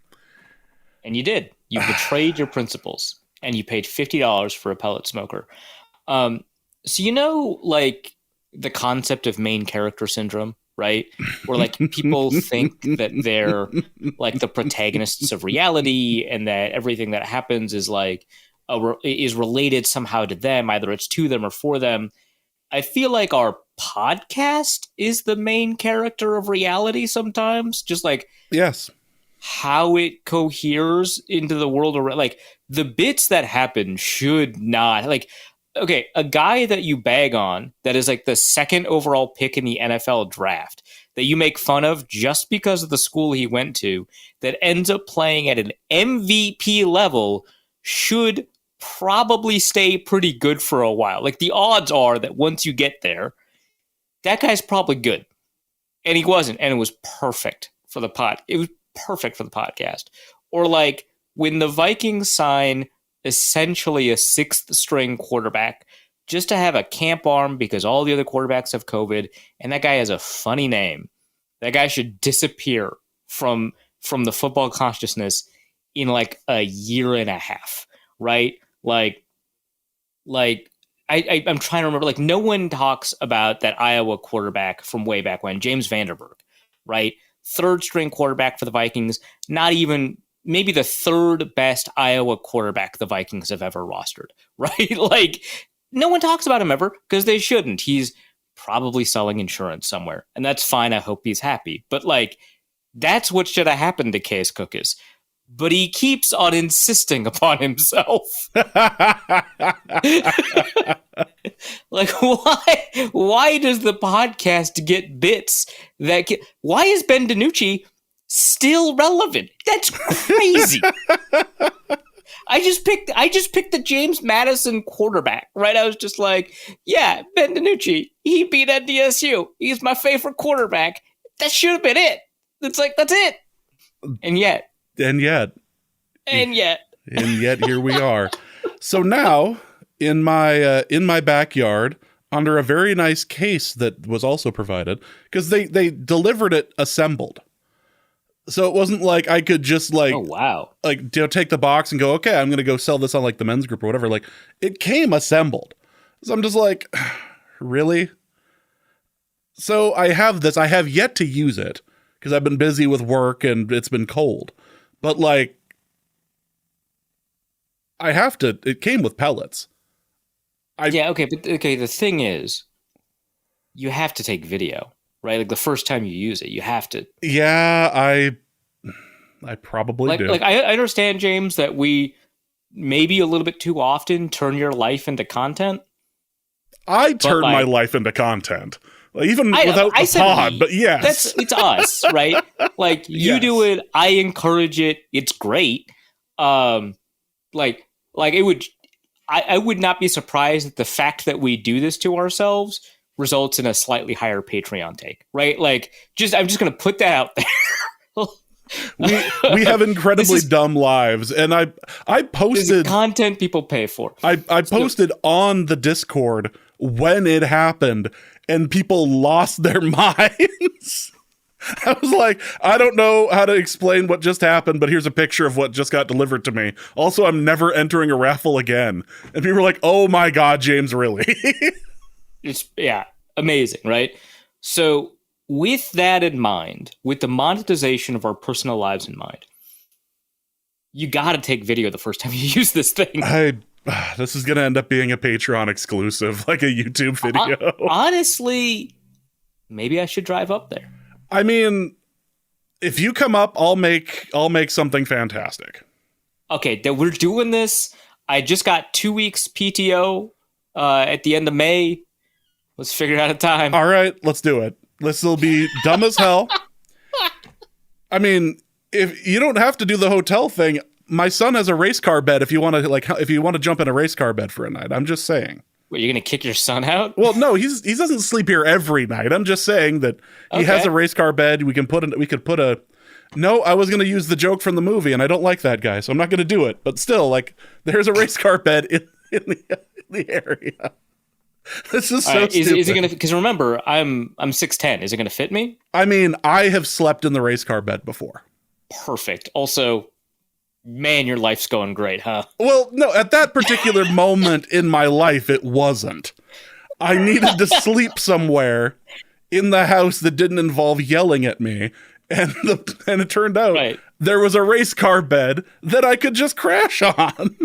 C: And you did. You betrayed your principles and you paid $50 for a pellet smoker. So, like the concept of main character syndrome, right? Where like people think that they're like the protagonists of reality and that everything that happens is like is related somehow to them, either it's to them or for them. I feel like our podcast is the main character of reality sometimes, just like
A: yes,
C: how it coheres into the world around. Like the bits that happen should not, like, okay, a guy that you bag on that is like the second overall pick in the NFL draft that you make fun of just because of the school he went to, that ends up playing at an MVP level, should probably stay pretty good for a while. Like the odds are that once you get there, that guy's probably good. And he wasn't, and it was perfect for the pod. It was perfect for the podcast. Or like when the Vikings sign essentially a sixth string quarterback just to have a camp arm because all the other quarterbacks have COVID, and that guy has a funny name. That guy should disappear from the football consciousness in like a year and a half, right? Like I'm trying to remember, like no one talks about that Iowa quarterback from way back when, James Vanderberg, right? Third string quarterback for the Vikings, not even maybe the third best Iowa quarterback the Vikings have ever rostered, right? Like no one talks about him ever because they shouldn't. He's probably selling insurance somewhere, and that's fine. I hope he's happy. But like that's what should have happened to Case Cookus. But he keeps on insisting upon himself. Like, why does the podcast get bits that why is Ben DiNucci still relevant? That's crazy. I just picked the James Madison quarterback, right? I was just like, yeah, Ben DiNucci, he beat NDSU. He's my favorite quarterback. That should have been it. It's like, that's it. And yet here
A: we are. So now in my backyard, under a very nice case that was also provided, because they delivered it assembled. So it wasn't like I could just like,
C: oh wow,
A: like take the box and go, okay, I'm gonna go sell this on like the men's group or whatever. Like it came assembled. So I'm just like, really? So I have this. I have yet to use it because I've been busy with work and it's been cold. But like, I have to. It came with pellets.
C: The thing is, you have to take video, right? Like the first time you use it, you have to.
A: Yeah, I probably do.
C: Like I understand, James, that we maybe a little bit too often turn your life into content.
A: I turn my life into content. Like, even without the pod, but yes.
C: It's us, right? Like, you
A: yes.
C: do it, I encourage it, it's great. Like it would, I would not be surprised that the fact that we do this to ourselves results in a slightly higher Patreon take, right? Like, I'm just going to put that out there.
A: we have incredibly dumb lives, and I posted
C: content people pay for.
A: I posted on the Discord when it happened, and people lost their minds. I was like, I don't know how to explain what just happened, but here's a picture of what just got delivered to me. Also, I'm never entering a raffle again. And people were like, oh my God, James, really?
C: It's amazing, right? So with that in mind, with the monetization of our personal lives in mind, you got to take video the first time you use this thing.
A: This is going to end up being a Patreon exclusive, like a YouTube video.
C: Honestly, maybe I should drive up there.
A: I mean, if you come up, I'll make something fantastic.
C: Okay, that we're doing this. I just got 2 weeks PTO at the end of May. Let's figure out a time.
A: All right, let's do it. This will be dumb as hell. I mean, if you don't have to do the hotel thing, my son has a race car bed. If you want to jump in a race car bed for a night, I'm just saying.
C: What, you're gonna kick your son out?
A: Well, no, he doesn't sleep here every night. I'm just saying that he has a race car bed. We could put a. No, I was gonna use the joke from the movie, and I don't like that guy, so I'm not gonna do it. But still, like, there's a race car bed in the area. This is so stupid.
C: Is it gonna? Because remember, I'm 6'10". Is it gonna fit me?
A: I mean, I have slept in the race car bed before.
C: Perfect. Also, man, your life's going great, huh?
A: Well, no, at that particular moment in my life, it wasn't. I needed to sleep somewhere in the house that didn't involve yelling at me, and it turned out there was a race car bed that I could just crash on.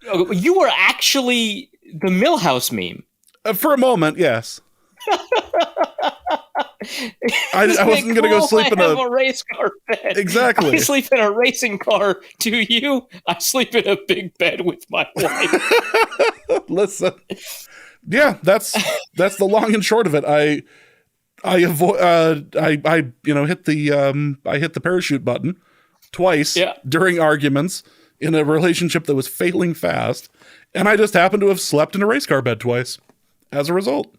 C: Oh, you were actually the Millhouse meme.
A: For a moment, yes. I wasn't going to go sleep in
C: a race car bed.
A: Exactly.
C: I sleep in a racing car. Do you? I sleep in a big bed with my wife.
A: Listen, yeah, that's the long and short of it. I hit the parachute button twice during arguments in a relationship that was failing fast, and I just happened to have slept in a race car bed twice as a result.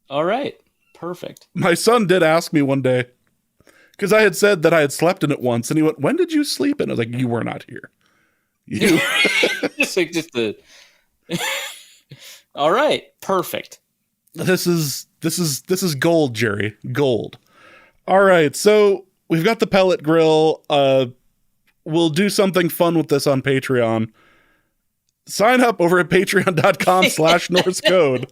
C: All right. Perfect.
A: My son did ask me one day, because I had said that I had slept in it once, and he went, "When did you sleep in?" I was like, "You were not here." You
C: All right, perfect.
A: This is gold, Jerry. Gold. All right, so we've got the pellet grill. We'll do something fun with this on Patreon. Sign up over at patreon.com/Norse Code.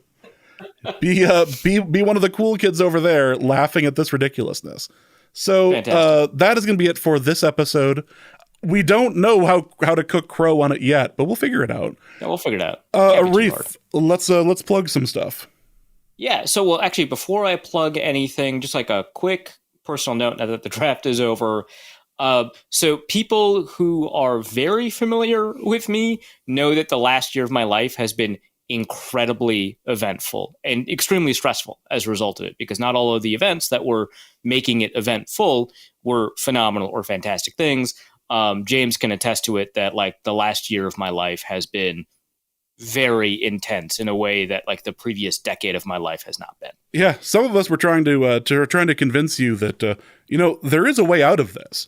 A: Be one of the cool kids over there laughing at this ridiculousness. So that is going to be it for this episode. We don't know how to cook crow on it yet, but we'll figure it out.
C: Yeah, we'll figure it out.
A: Arif, let's plug some stuff.
C: Yeah, so well, actually, before I plug anything, just like a quick personal note now that the draft is over. So people who are very familiar with me know that the last year of my life has been incredibly eventful and extremely stressful as a result of it, because not all of the events that were making it eventful were phenomenal or fantastic things. James can attest to it that like the last year of my life has been very intense in a way that like the previous decade of my life has not been.
A: Yeah, some of us were trying to convince you that there is a way out of this.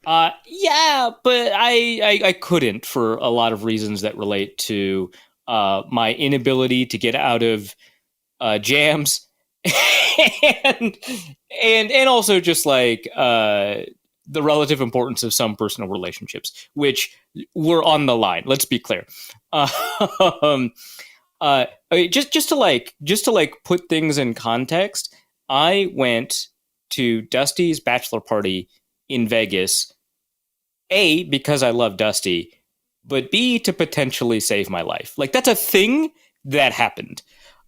C: Yeah, but I couldn't for a lot of reasons that relate to my inability to get out of jams and also just like the relative importance of some personal relationships, which were on the line. Let's be clear. Just to put things in context, I went to Dusty's bachelor party in Vegas, A, because I love Dusty, but B, to potentially save my life. Like, that's a thing that happened.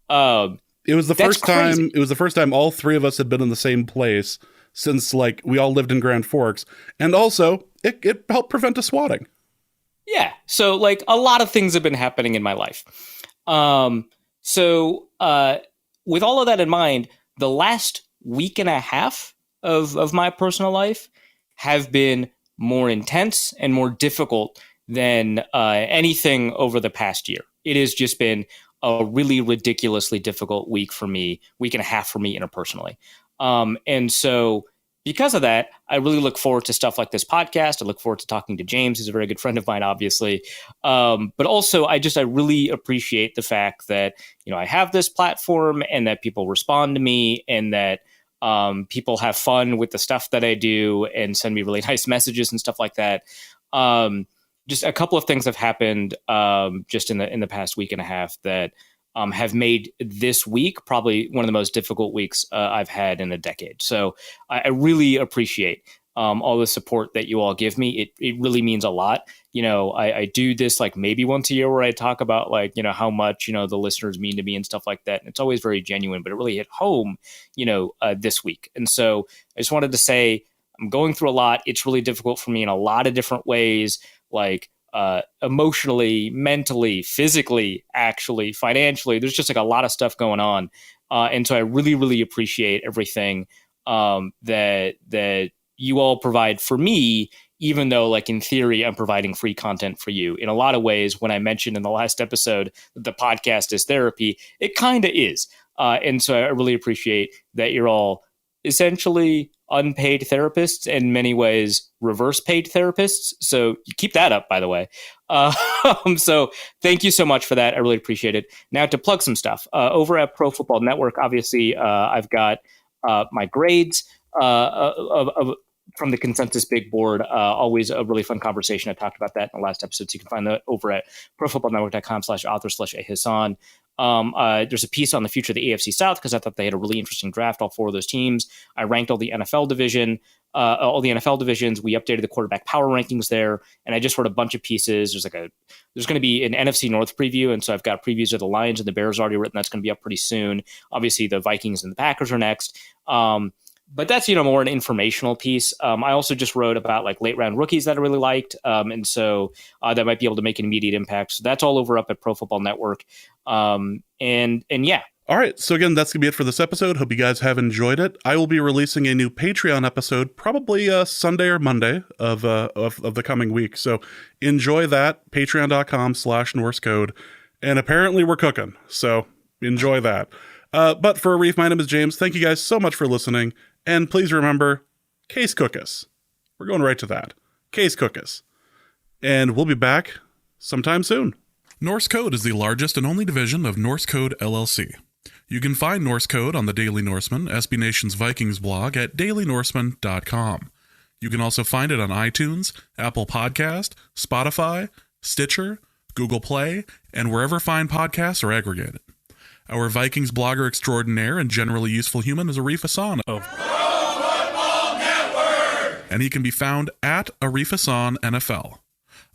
A: It was the first time. It was the first time all three of us had been in the same place since like we all lived in Grand Forks, and also it helped prevent a swatting.
C: Yeah, so like a lot of things have been happening in my life. So with all of that in mind, the last week and a half of my personal life have been more intense and more difficult than anything over the past year. It has just been a really ridiculously difficult week and a half for me interpersonally. And so because of that, I really look forward to stuff like this podcast. I look forward to talking to James, who's a very good friend of mine, obviously. But also I really appreciate the fact that, I have this platform and that people respond to me and that people have fun with the stuff that I do and send me really nice messages and stuff like that. Just a couple of things have happened just in the past week and a half that have made this week probably one of the most difficult weeks I've had in a decade. So I really appreciate all the support that you all give me. It really means a lot. I do this like maybe once a year where I talk about like, how much, the listeners mean to me and stuff like that. And it's always very genuine, but it really hit home, this week. And so I just wanted to say I'm going through a lot. It's really difficult for me in a lot of different ways, like emotionally, mentally, physically, actually, financially. There's just like a lot of stuff going on. And so I really, really appreciate everything that you all provide for me, even though like in theory, I'm providing free content for you. In a lot of ways, when I mentioned in the last episode that the podcast is therapy, it kind of is. And so I really appreciate that you're all essentially unpaid therapists, in many ways reverse paid therapists. So you keep that up, by the way. So thank you so much for that. I really appreciate it. Now to plug some stuff over at Pro Football Network. Obviously, I've got my grades from the Consensus Big Board. Always a really fun conversation. I talked about that in the last episode. So you can find that over at profootballnetwork.com/author/Ahison. There's a piece on the future of the AFC South because I thought they had a really interesting draft, all four of those teams. I ranked all the NFL division all the NFL divisions. We updated the quarterback power rankings there, and I just wrote a bunch of pieces. There's going to be an NFC North preview, and so I've got previews of the Lions and the Bears already written. That's going to be up pretty soon. Obviously, the Vikings and the Packers are next. But that's, more an informational piece. I also just wrote about like late round rookies that I really liked. And so that might be able to make an immediate impact. So that's all over up at Pro Football Network. And yeah. All
A: right. So again, that's going to be it for this episode. Hope you guys have enjoyed it. I will be releasing a new Patreon episode, probably Sunday or Monday of the coming week. So enjoy that. Patreon.com/Norse Code. And apparently we're cooking. So enjoy that. But for Arif, my name is James. Thank you guys so much for listening. And please remember, case cookus. We're going right to that. Case cookus. And we'll be back sometime soon. Norse Code is the largest and only division of Norse Code LLC. You can find Norse Code on the Daily Norseman, SB Nation's Vikings blog at dailynorseman.com. You can also find it on iTunes, Apple Podcast, Spotify, Stitcher, Google Play, and wherever fine podcasts are aggregated. Our Vikings blogger extraordinaire and generally useful human is Arif Hassan of Pro Football Network, and he can be found at Arif Hassan NFL.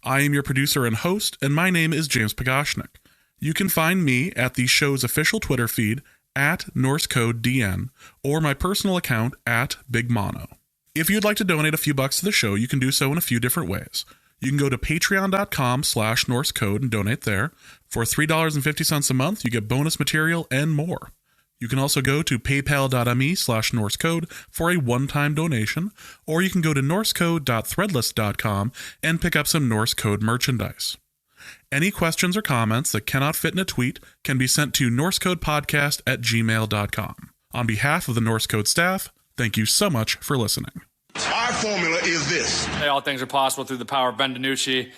A: I am your producer and host, and my name is James Pagashnik. You can find me at the show's official Twitter feed at NorseCodeDN or my personal account at Big Mono. If you'd like to donate a few bucks to the show, you can do so in a few different ways. You can go to patreon.com/NorseCode and donate there. For $3.50 a month, you get bonus material and more. You can also go to paypal.me/NorseCode for a one-time donation, or you can go to norsecode.threadless.com and pick up some Norse Code merchandise. Any questions or comments that cannot fit in a tweet can be sent to norsecodepodcast@gmail.com. On behalf of the Norse Code staff, thank you so much for listening.
D: Our formula is this.
E: All things are possible through the power of Ben DiNucci.